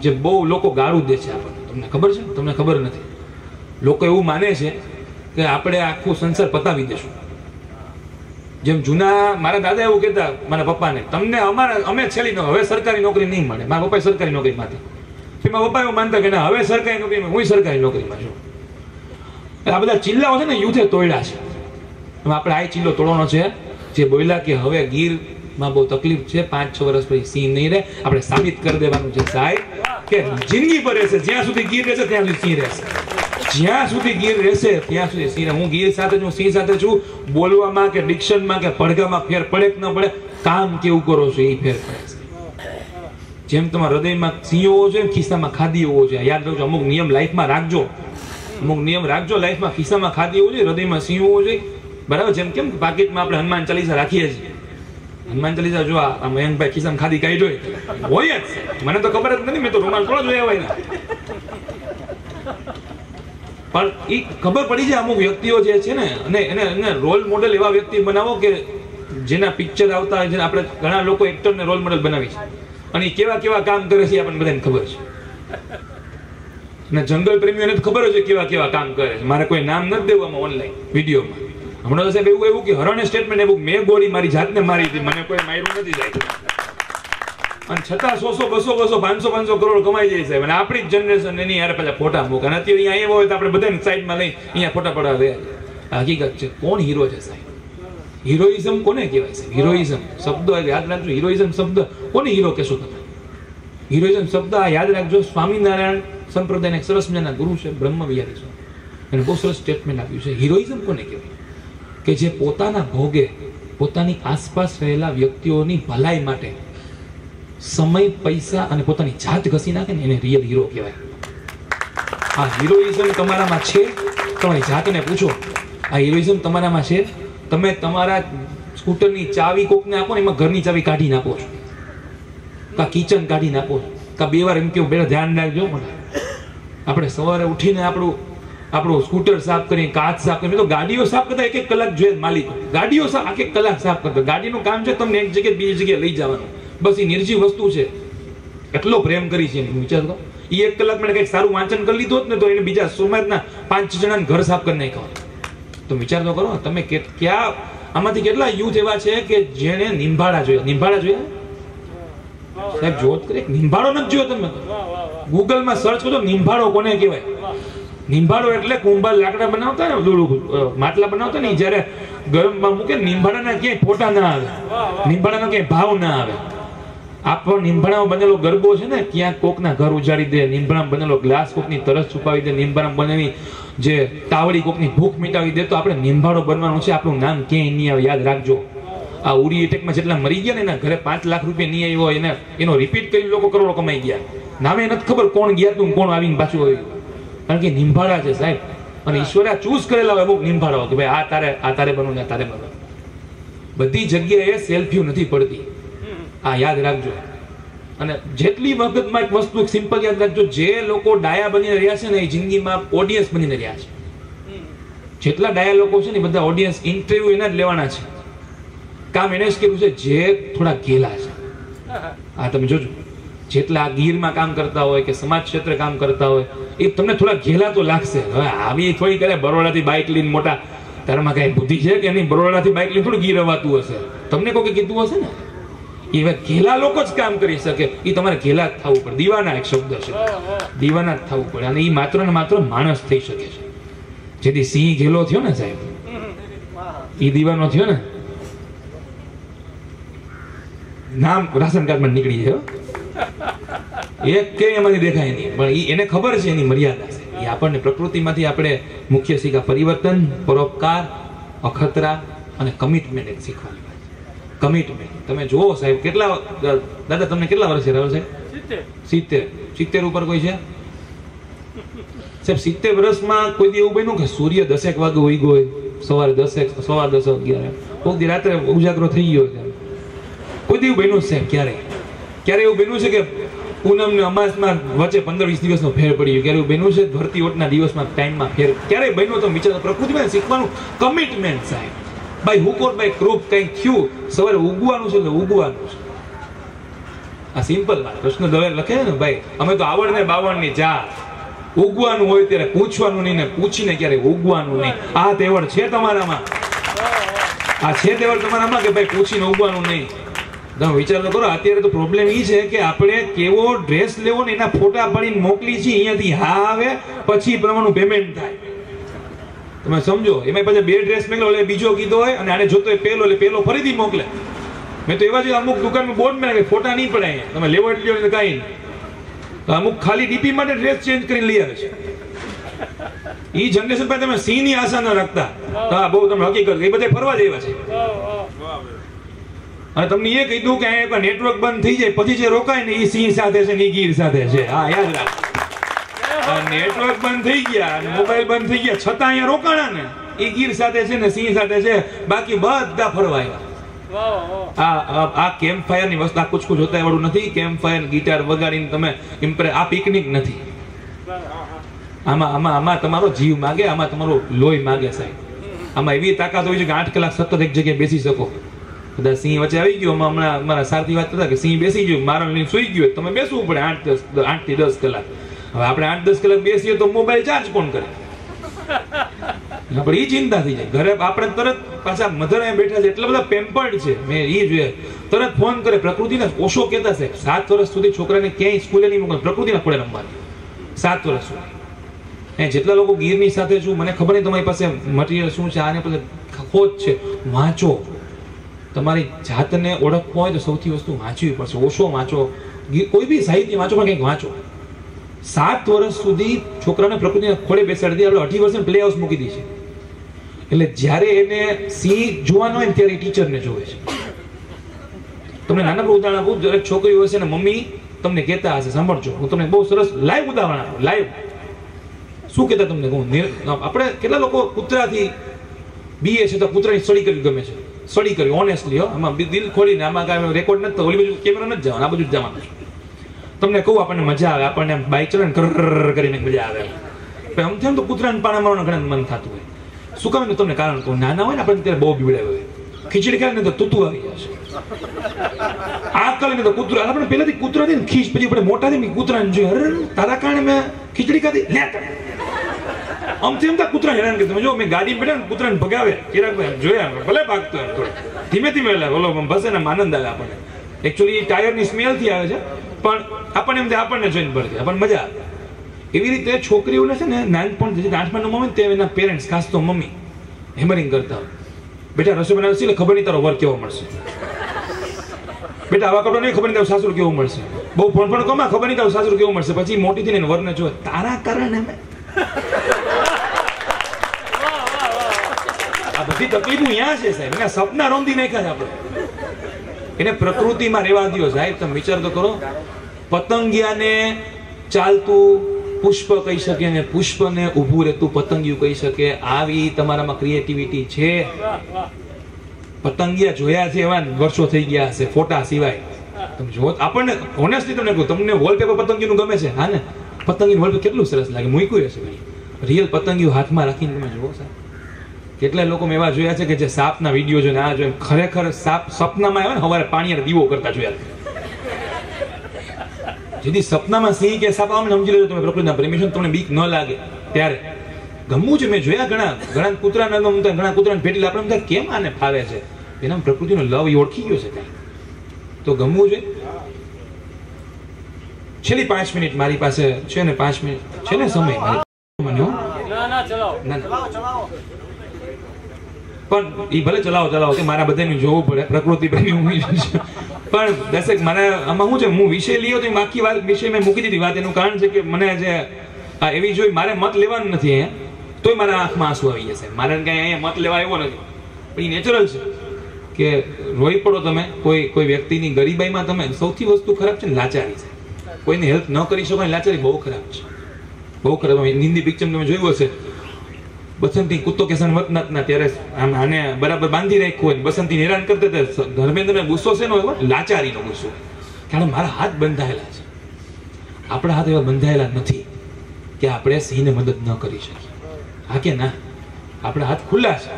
જે બહુ લોકો ગાળું દે છે આપણને, તમને ખબર છે? તમને ખબર નથી. લોકો એવું માને છે કે આપણે આખું સંસાર પતાવી દેશું. જેમ જૂના મારા દાદા એવું કહેતા મારા પપ્પાને, તમને અમે છેલ્લી હવે સરકારી નોકરી નહીં મળે. મારા પપ્પા સરકારી નોકરીમાંથી, મારા પપ્પા એવું માનતા કે ના હવે સરકારી નોકરીમાં, હું સરકારી નોકરીમાં છું. આ બધા ચિલ્લાઓ છે ને યુથે તોડ્યા છે. આપણે આ ચિલ્લો તોડવાનો છે, જે બોલ્યા કે હવે ગીરમાં બહુ તકલીફ છે, 5-6 વર્ષ પછી સિંહ નહીં રહે. આપણે સાબિત કરી દેવાનું છે સાહેબ કે જિંદગી પર રહેશે. જ્યાં સુધી ગીર રહેશે ત્યાં સુધી સિંહ રહેશે. જ્યાં સુધી ગીર રહેશે ત્યાં સુધી સિંહ. હું ગીર સાથે છું, સિંહ સાથે છું. બોલવામાં કે ડિક્શનમાં કે પડઘામાં ફેર પડે કે ન પડે, કામ કેવું કરો છો એ ફેર પડે છે. જેમ તમારા હૃદયમાં સિંહ હોવો જોઈએ, ખિસ્સામાં ખાદી હોવો જોઈએ. યાદ રાખજો, અમુક નિયમ લાઈફમાં રાખજો. અમુક નિયમ રાખજો લાઈફમાં. ખિસ્સામાં ખાદી હોવો જોઈએ, હૃદયમાં સિંહ હોવો જોઈએ. બરાબર? જેમ કેમ પાકીટમાં આપણે હનુમાન ચાલીસા રાખીએ છીએ. હનુમાન ચાલીસા જો આ મયંકભાઈ ખિસ્સામાં ખાદી કાઢી હોય જ. મને તો ખબર જ નથી, મેં તો રૂમાલ થોડો જોયા હોય ને. પણ એ ખબર પડી જાય અમુક વ્યક્તિઓ જે છે ને, અને એને રોલ મોડેલ એવા વ્યક્તિ બનાવો કે જેના પિક્ચર આવતા હોય છે. આપણે ઘણા લોકો એક્ટરને રોલ મોડેલ બનાવી છે, અને કેવા કેવા કામ કરે છે આપણને બધાને ખબર છે. અને જંગલ પ્રેમીઓને ખબર છે કેવા કામ કરે છે. મારે કોઈ નામ નથી દેવું આમાં ઓનલાઈન વિડીયોમાં. હમણાં સાહેબ એવું કે હરણે સ્ટેટમેન્ટ એવું, મેં ગોળી મારી જાતને મારી હતી, મને કોઈ માર્યું નથી જાય. અને છતાં 100, 200, 500 કરોડ કમાઈ જાય સાહેબ. અને આપણી જ જનરેશન એની યાર પેલા ફોટા મૂકે. અને અત્યારે અહીંયા હોય તો આપણે બધાને સાઈડમાં લઈ અહીંયા ફોટા પડાવે. હકીકત છે. કોણ હીરો છે સાહેબ? હિરોઇઝમ કોને કહેવાય છે? હિરોઇઝમ શબ્દ યાદ રાખજો. હિરોઇઝમ શબ્દ કોને હીરો કહેશો તમે? હિરોઇઝમ શબ્દ આ યાદ રાખજો. સ્વામિનારાયણ સંપ્રદાયના એક સરસ મજાના ગુરુ છે બ્રહ્મ વિહારી છે, એને બહુ સરસ સ્ટેટમેન્ટ આપ્યું છે. હિરોઇઝમ કોને કહેવાય? કે જે પોતાના ભોગે પોતાની આસપાસ રહેલા વ્યક્તિઓની ભલાઈ માટે સમય, પૈસા અને પોતાની જાત ઘસી નાખે ને એને રિયલ હીરો કહેવાય. આ હિરોઇઝમ તમારામાં છે? તમારી જાતને પૂછો, આ હિરોઇઝમ તમારામાં છે? તમે તમારા સ્કૂટરની ચાવી કોકને આપો ને એમાં ઘરની ચાવી કાઢી નાખો છો, કા કિચન કાઢી નાખો છો, કા બે વાર એમ કેવું બેટા ધ્યાન રાખજો. આપણે સવારે ઉઠીને આપણું સ્કૂટર સાફ કરી, કાચ સાફ કરી, તો ગાડીઓ સાફ કરતા 1-1 કલાક જોઈએ માલિક. ગાડીઓ સાફ 1-1 કલાક સાફ કરતો. ગાડીનું કામ છે તમને એક જગ્યાએ બીજી જગ્યાએ લઈ જવાનું, બસ એ નિર્જીવ વસ્તુ છે. એટલો પ્રેમ કરી છે વિચાર કરો. એ 1 કલાક મને કંઈક સારું વાંચન કરી લીધું હોત ને તો એને બીજા સોમવારના 5-6 જણાને ઘર સાફ કરી નાખ્યો. તો વિચાર તો કરો તમે ક્યાં આમાંથી કેટલા યુથ એવા છે કે જેને નિંભાડા જોયા. નિંભાડા જોયા સાહેબ? જોત કરે નિંભાડો નથી જોયો તમે? ગૂગલમાં સર્ચ કરો નિંભાડો કોને કહેવાય. નિંભાડો એટલે કુંભાર લાકડા બનાવતા ને, માટલા બનાવતા ને, જયારે ગરમમાં મૂકે નિંભાડાના ક્યાંય ફોટા ના આવે, નિંભાડાનો ક્યાંય ભાવ ના આવે. આપણો નિંભાડામાં બનેલો ગરબો છે ને, ક્યાંક કોકના ઘર ઉજાડી દે, નિંભાડામાં બનેલો ગ્લાસ કોકની તરસ છુપાવી દે, નિંભાડામાં બનેલી જે તાવડી કોકની ભૂખ મિટાવી દે, તો આપણે નિંભાડો બનવાનું છે. આપણું નામ ક્યાંય નહીં આવે, યાદ રાખજો. આ ઉરી એટેકમાં જેટલા મરી ગયા ને એના ઘરે 5 લાખ રૂપિયા નહીં આવ્યો, એનો રિપીટ કરી લોકો કરોડો કમાઈ ગયા. નામે નથી ખબર કોણ ગયા તું, કોણ આવીને પાછું આવ્યું. કારણ કે નિંભાડા છે સાહેબ. અને ઈશ્વરે ચૂઝ કરેલા હોય અમુક નિંભાડા કે ભાઈ આ તારે બનવું ને તારે બનવું. બધી જગ્યાએ સેલ્ફી નથી પડતી, આ યાદ રાખજો. અને જેટલી વખતમાં એક વસ્તુ સિમ્પલ યાદ રાખજો, જે લોકો ડાયા બનીને રહ્યા છે ને એ જિંદગીમાં ઓડિયન્સ બનીને રહ્યા છે. જેટલા ડાયા લોકો છે ને બધા ઓડિયન્સ ઇન્ટરવ્યુ એના જ લેવાના છે. કામ એને જ કર્યું છે જે થોડા ઘેલા છે. આ તમે જોજો, જેટલા ગીરમાં કામ કરતા હોય કે સમાજ ક્ષેત્રે કામ કરતા હોય એ તમને થોડા ઘેલા તો લાગશે. હવે આવી થોડી કરે બરોડાથી બાઇક લઈને મોટા, તારામાં કઈ બુદ્ધિ છે કે નહીં? બરોડાથી બાઇક લઈને થોડું ગીર અવાતું હશે, તમને કોઈ કીધું હશે ને? એવા ઘેલા લોકો જ કામ કરી શકે. એ તમારે ઘેલા જ થવું પડે. દીવાના એક શબ્દ છે, દીવાના જ થવું પડે. અને એ માત્ર ને માત્ર માણસ થઈ શકે છે. જેથી સિંહ ઘેલો થયો ને સાહેબ, એ દીવાનો થયો ને, નામ રાશન કાર્ડમાં નીકળી જાય, એક કે એમાંથી દેખાય નહીં. પણ એને ખબર છે એની મર્યાદા છે. એ આપણને પ્રકૃતિમાંથી આપણે મુખ્ય શીખા પરિવર્તન, પરોપકાર, અખતરા અને કમિટમેન્ટ એક શીખવાની વાત. કમિટમેન્ટ તમે જુઓ સાહેબ, કેટલા દાદા તમને કેટલા વર્ષ છે રાહુલ સાહેબ? 70 ઉપર કોઈ છે સાહેબ? 70 વર્ષમાં કોઈ દી એવું બન્યું કે સૂર્ય 10 વાગે ઉગ્યો હોય, સવારે 10, 10:15, 11, કોઈક દી રાત્રે ઉજાગરો થઈ ગયો છે? કોઈ દી એવું બન્યું સાહેબ? ક્યારે એવું બન્યું છે કે પૂનમ ને અમાસમાં વચ્ચે 15-20 દિવસનો ફેર પડી ગયો? ક્યારે એવું બન્યું છે ભરતી ઓટના દિવસમાં ટાઈમમાં ફેર? ક્યારે બન્યું? તો વિચારો. પ્રકૃતિમાં શીખવાનું કમિટમેન્ટ સાહેબ. બાય હુક ઓર બાય ક્રૂપ કંઈક થયું, સવારે ઉગવાનું છે એટલે ઉગવાનું છે. આ સિમ્પલ વાત. કૃષ્ણ દવે લખે ને ભાઈ, અમે તો આવડને બાવળની ચા, ઉગવાનું હોય ત્યારે પૂછવાનું નહીં ને પૂછીને ક્યારે ઉગવાનું નહીં. આ તેવડ છે તમારામાં? આ છે તેવડ તમારામાં કે ભાઈ પૂછીને ઉગવાનું નહીં? તમે વિચાર તો કરો. અત્યારે તો પ્રોબ્લેમ એ છે કે આપણે કેવો ડ્રેસ લેવો ને એના ફોટા પાડીને મોકલી છીએ, અહીંયાથી હા આવે પછી પ્રમાણનું પેમેન્ટ થાય. તમે સમજો. એમાં પછી 2 ડ્રેસ મોકલો એટલે બીજો કીધો હોય, અને આને જોતો હોય પેલો એટલે પેલો ફરીથી મોકલે. મેં તો એવા જ અમુક દુકાનમાં બોર્ડ માં ફોટા નહીં પડાય, તમે લેવો એટલે લ્યો, કાંઈ નહીં. અમુક ખાલી ડીપી માટે ડ્રેસ ચેન્જ કરીને લઈ આવે છે. એ જનરેશન પર તમે સિંહ ની આશા ન રાખતા. હા, બહુ તમે હકીકત એ બધા ફરવા જેવા છે. અને તમને એ કીધું કે અહીંયા નેટવર્ક બંધ થઈ જાય પછી જે રોકાય ને એ સિંહ સાથે છે ને ગીર સાથે છે. હા, યાદ રાખ. નેટવર્ક બંધ થઈ ગયા, મોબાઈલ બંધ થઈ ગયા, છતાં અહીંયા રોકાણા ને એ ગીર સાથે છે ને સિંહ સાથે છે, બાકી બધા ફરવા આવ્યા. આ કેમ્પ ફાયર ની વસ્તુ, આ કુછ હોતા વાળું નથી. કેમ્પ ફાયર ગિટાર વગાડીને તમે આ પિકનિક નથી. આમાં તમારો જીવ માગે, આમાં તમારો લોહી માગે સાહેબ. આમાં એવી તાકાત હોય છે કે 8 કલાક સતત એક જગ્યાએ બેસી શકો. બધા સિંહ વચ્ચે આવી ગયો. હમણાં મારા સારથી વાત કરતા કે સિંહ બેસી ગયો, મારણ લઈને સુઈ ગયો, તમે બેસવું પડે 8 થી 10 કલાક. હવે આપણે 8-10 કલાક બેસીએ તો મોબાઈલ ચાર્જ કોણ કરે? આપણે એ ચિંતા થઈ જાય. ઘરે આપણે તરત પાછા મધર અહીંયા બેઠા છે, એટલા બધા પેમ્પર્ડ છે. મેં એ જોયા, તરત ફોન કરે. પ્રકૃતિના ઓશો કહેતા છે 7 વર્ષ સુધી છોકરાને ક્યાંય સ્કૂલે નહીં મોકલે, પ્રકૃતિના ખોળે રમવાની. 7 વર્ષ સુધી. જેટલા લોકો ગીરની સાથે છું, મને ખબર નહીં તમારી પાસે મટીરિયલ શું છે, આને પાસે ખોજ છે, વાંચો. તમારી જાતને ઓળખવો હોય તો સૌથી વસ્તુ વાંચવી પડશે. ઓશો વાંચો, કોઈ બી સાહિત્ય વાંચો, પણ કંઈક વાંચો. 7 વર્ષ સુધી છોકરાને પ્રકૃતિને ખોળે બેસાડી દે, આપણે 18 વર્ષે પ્લે હાઉસ મૂકી દઈએ છીએ. એટલે જ્યારે એને સિંહ જોવાનો હોય ને ત્યારે ટીચરને જોવે છે. તમને નાનકડું ઉદાહરણ આપું, દરેક છોકરીઓ હશે ને મમ્મી તમને કહેતા હશે, સાંભળજો, હું તમને બહુ સરસ લાઈવ ઉદાહરણ આપું. લાઈવ શું કહેતા તમને કહું, આપણે કેટલા લોકો કૂતરાથી બીએ છે તો કૂતરાની સળી કરી ગમે છે, સળી કરી ઓનેસ્ટલી, આમાં દિલ ખોલીને, આમાં કાંઈ રેકોર્ડ નથી, ઓલી બાજુ કેમેરા નથી જવાનું, આ બાજુ જ જવાનું છે. તમને કહું આપણને મજા આવે, આપણને બાઇક ચલાવે ને કરર કરીને મજા આવે. આમથી આમ તો કૂતરાને પાણા મારવાનું ઘણા મન થતું હોય. શું કામ ને તમને કારણ કહું, નાના હોય ને આપણે ત્યારે બહુ બીવડાવે હોય, ખીચડી ખાય ને તો તૂતું આવી જશે, આ કરે ને તો કૂતરો, આપણે પહેલાથી કૂતરા ને ખીચ, પછી આપણે મોટા થઈ કૂતરાને જોઈએ, અરે તારા કારણે મેં ખીચડી ખાધી, લે આમથી આમ કૂતરા હેરાન કરે. તમે જો મેં ગાડી બેઠા ને કૂતરાને ભગાવે, ચિરાગભાઈ જોયા, ભલે ભાગતો એમ થોડો ધીમે ધીમે, ઓલો બસે ને આનંદ આવે આપણને. એકચ્યુઅલી ટાયરની સ્મેલ થી આવે છે, પણ આપણને એમ આપણને જોઈને ભરતી, આપણને મજા આવે. એવી રીતે છોકરીઓને છે ને નાનપણ 8મા 9મા હોય ને તે એના પેરેન્ટ્સ, ખાસ તો મમ્મી હેમરિંગ કરતા હોય, બેટા રસોઈ બનાવે છે, ખબર નહીં તારો વર કેવો મળશે, બેટા આવા કપડા નહીં, ખબર નહીં તારું સાસુ કેવું મળશે, બહુ ફોન કમા, ખબર નહીં તારું સાસુ કેવું મળશે. પછી મોટી થઈને વરને જો, તારા કારણે આ બધી તકલીફો અહીંયા છે સાહેબ, એના સપના રોંધી નાખ્યા છે આપણે. એને પ્રકૃતિમાં રહેવા દો સાહેબ. તમે વિચાર તો કરો, પતંગિયાને ચાલતું પુષ્પ કહી શકે ને પુષ્પને ઊભું રહેતું પતંગિયું કહી શકે. આવી તમારામાં ક્રિએટિવિટી છે. પતંગિયા જોયા છે એવા વર્ષો થઈ ગયા હશે, ફોટા સિવાય. તમે જો આપણને ઓનેસ્ટલી તમને કહું, તમને વોલપેપર પતંગિયું ગમે છે? હા ને, પતંગિયું વોલપેપર કેટલું સરસ લાગે, મૂક્યું હશે ભાઈ. રિયલ પતંગિયું હાથમાં રાખીને તમે જુઓ સાહેબ. કેટલા લોકો મેં એવા જોયા છે કે જે સાપના વિડીયો જોઈને આ જોઈને ખરેખર સાપ સપનામાં આવે ને સવારે પાણી દીવો કરતા જોયા. જેથી સપનામાં સિંહ કે સાપ આમ સમજી લેજો તમે પ્રકૃતિના પ્રેમી છો, તમને બીક ન લાગે. ત્યારે ગમવું છે. મેં જોયા ઘણા કૂતરાને, ઘણા કૂતરાને ભેટી આપણે કેમ આને ફાવે છે, એના પ્રકૃતિનો લવ એ ઓળખી ગયો છે કઈ, તો ગમવું જોઈએ. છેલ્લી 5 મિનિટ મારી પાસે છે ને, 5 મિનિટ છે ને સમય મને. પણ એ ભલે ચલાવો કે મારા બધાને જોવું પડે, પ્રકૃતિ પ્રેમી હું પણ દર્શક મારે આમાં શું છે, હું વિષય લીધો તો આખી વાત વિષય મેં મૂકી દીધી વાત. એનું કારણ છે કે મને જે એવી જોઈ મારે મત લેવાનું નથી અહીંયા, તોય મારા આંખમાં આંસુ આવી જશે. મારે કઈ અહીંયા મત લેવા એવો નથી, પણ એ નેચરલ છે કે રોઈ પડો તમે કોઈ વ્યક્તિની ગરીબાઈમાં. તમે સૌથી વસ્તુ ખરાબ છે ને લાચારી છે. કોઈને હેલ્પ ન કરી શકો, લાચારી બહુ ખરાબ છે, બહુ ખરાબ. હિન્દી પિક્ચર તમે જોયું હશે, બસંતી કુત્તો કે સંવતનાથ ના, ત્યારે આને બરાબર બાંધી રાખ્યું હોય, બસંતી હેરાન કરતા હતા. ધર્મેન્દ્ર ગુસ્સો છે ને, લાચારીનો ગુસ્સો, કારણ મારા હાથ બંધાયેલા છે. આપણા હાથ એવા બંધાયેલા નથી કે આપણે સિંહને મદદ ન કરી શકીએ. હા કે ના, આપણા હાથ ખુલ્લા છે.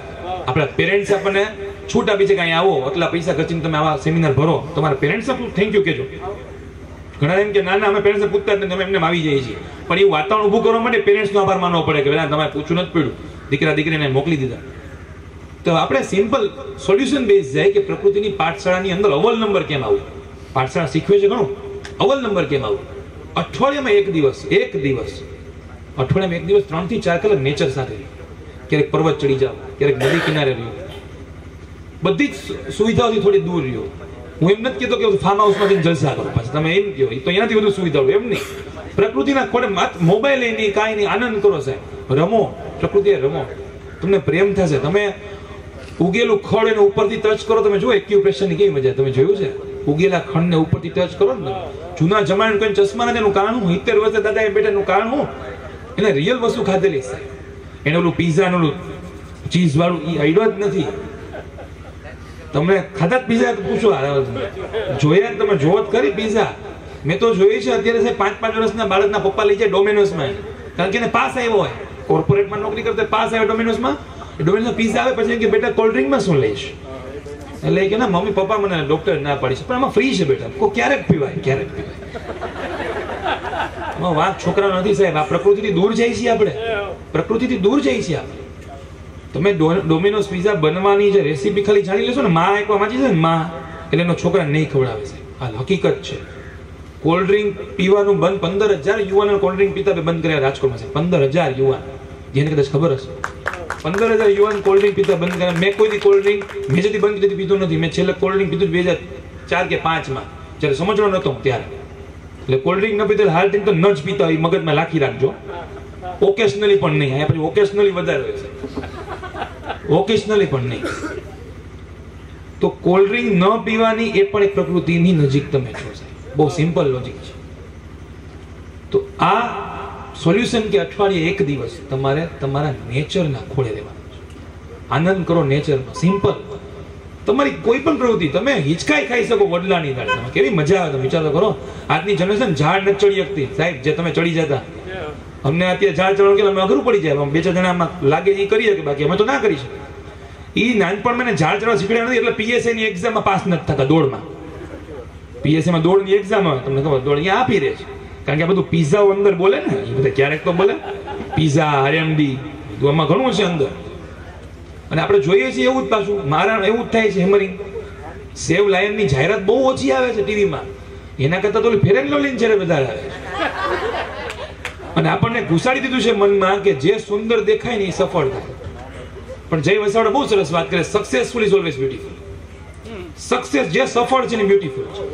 આપણા પેરેન્ટ્સ આપણને છૂટ આપી છે કે અહીંયા આવો, આટલા પૈસા ખર્ચીને તમે આવા સેમિનાર ભરો. તમારા પેરેન્ટ્સ થેન્ક યુ કહેજો. ઘણા એમ કે ના અમે પેરેન્ટ્સને પૂછતા જ નથી, અમે એમને આવી જઈએ છીએ. પણ એવું વાતાવરણ ઊભું કરવા માટે પેરેન્ટ્સનો આભાર માનવો પડે કે તમારે પૂછવું નથી પડ્યું, દીકરા દીકરીને મોકલી દીધા. તો આપણે સિમ્પલ સોલ્યુશન બેઝ જાય કે પ્રકૃતિની પાઠશાળાની અંદર અવ્વલ નંબર કેમ આવું. પાઠશાળા શીખવે છે ઘણું, અવ્વલ નંબર કેમ આવું. અઠવાડિયામાં એક દિવસ અઠવાડિયામાં 1 દિવસ 3 થી 4 કલાક નેચર સાથે રહ્યું. ક્યારેક પર્વત ચડી જાવ, ક્યારેક નદી કિનારે રહ્યું, બધી જ સુવિધાઓથી થોડી દૂર રહ્યો. હું એમ નથી કહેતો કે ફાર્મ હાઉસમાં જલસા કરો, પછી તમે એમ કહો તો એનાથી વધુ સુવિધાઓ. એમ નહીં, પ્રકૃતિના ખોડે મોબાઈલ નહીં, કાંઈ નહીં, આનંદ કરો સાહેબ, રમો, પ્રકૃતિએ રમો, તમને પ્રેમ થશે. તમે ઉગેલું ખડ એને ઉપરથી ટચ કરો, તમે જો એક્યુપ્રેશનની કેવી મજા. તમે જોયું છે ઉગેલા ખંડને ઉપરથી ટચ કરો ને. જૂના જમાનાનું કોઈ ચશ્મા નથી, એનું કારણ હું 70 વર્ષે દાદા એ બેઠા, એનું કારણ હું એને રિયલ વસ્તુ ખાધેલી સાહેબ. એને ઓલું પીઝા નું ચીઝ વાળું એ આઈડિયો જ નથી. તમે ખાધા પીઝા પૂછો, જોયા તમે જોવો જ કરી પીઝા. મેં તો જોયું છે અત્યારે સાહેબ 5 વર્ષના બાળકના પપ્પા લઈ જાય ડોમિનોઝમાં, કારણ કે એને પાસ આવ્યો હોય, કોર્પોરેટમાં નોકરી કરતા પાસ આવ્યો ડોમિનોઝમાં પીઝા આવે, પછી કે બેટા કોલ્ડ ડ્રિંકમાં શું લઈશ, એટલે કે ના મમ્મી પપ્પા મને ડોક્ટર ના પાડી છે, પણ આમાં ફ્રી છે બેટા, ક્યારેક પીવાય. વાત છોકરા નથી સાહેબ, આ પ્રકૃતિથી દૂર જાય છે આપણે, પ્રકૃતિથી દૂર જાય છે આપણે. તમે ડોમિનોઝ પીઝા બનવાની જે રેસીપી ખાલી જાણી લેશો ને, માં એકવાર વાંચી છે ને માં, એટલે એનો છોકરા નહીં ખવડાવે છે. આ હકીકત છે. કોલ્ડ ડ્રિંક પીવાનું બંધ, 15,000 યુવાનો કોલ્ડ ડ્રિંક પીતા બંધ કર્યા રાજકોટમાં છે. 15,000 યુવાન, જેને કદાચ ખબર હશે. 15,000 યુવાન કોલ્ડ ડ્રિંક પીતા બંધ કર્યા. મેં કોઈ દી કોલ્ડ ડ્રિંક મેજેથી બંધ કરી પીતો નથી. મેં છેલ્લે કોલ્ડ ડ્રિંક પીધું 2004 કે 5 માં, જ્યારે સમજવાનો નહોતો હું ત્યારે. એટલે કોલ્ડ ડ્રિંક ન પીતા હાર્ડ ડ્રિંક તો ન જ પીતા હોય, મગજમાં રાખી રાખજો. ઓકેશનલી પણ નહીં. અહીંયા પછી ઓકેશનલી વધારે હોય છે, ઓકેશનલી પણ નહીં. તો કોલ્ડ ડ્રિંક ન પીવાની એ પણ એક પ્રકૃતિની નજીક તમે છો સાહેબ. બહુ સિમ્પલ લોજિક છે. તો આ સોલ્યુશન કે અઠવાડિયે એક દિવસ તમારે તમારા નેચરના ખોળે રહેવાનું છે. આનંદ કરો નેચરમાં. સિમ્પલ. તમારી કોઈ પણ પ્રવૃત્તિ, તમે હિચકાઈ ખાઈ શકો વડલાની દાળ, કેવી મજા આવે. તમે વિચાર કરો, આજની જનરેશન ઝાડ નથી ચડી શકતી સાહેબ, જે તમે ચડી જતા. અમને અત્યારે ઝાડ ચડવાનું કે અમે અઘરું પડી જાય, બે ચાર જણામાં લાગે એ કરી શકે, બાકી અમે તો ના કરી શકીએ. એ નાનપણમાં મને ઝાડ ચડવા શીખવાડ્યા નથી, એટલે પીએસઆઈ ની એક્ઝામમાં પાસ નથી થતા દોડમાં. પીએસઆઈ માં દોડની એક્ઝામ આવે, તમને ખબર, દોડ અહીંયા આપી રહે છે. કારણ કે આ બધું પીઝાઓ અંદર બોલે ને, એ બધા ક્યારેક તો બોલે પીઝા, આરએમડી, આમાં ઘણું છે અંદર. અને આપણે જોઈએ છીએ એવું જ પાછું મારા એવું જ થાય છે. હેમરિંગ સેવ લાયનની જાહેરાત બહુ ઓછી આવે છે ટીવીમાં, એના કરતા તો ફેર એન્ડ લવલીની જાહેરાત વધારે આવે છે. અને આપણને ઘુસાડી દીધું છે મનમાં કે જે સુંદર દેખાય ને એ સફળ થાય. પણ જય વસાવડા બહુ સરસ વાત કરે, successful is always beautiful. Success જે સફળ છે ને બ્યુટીફુલ છે.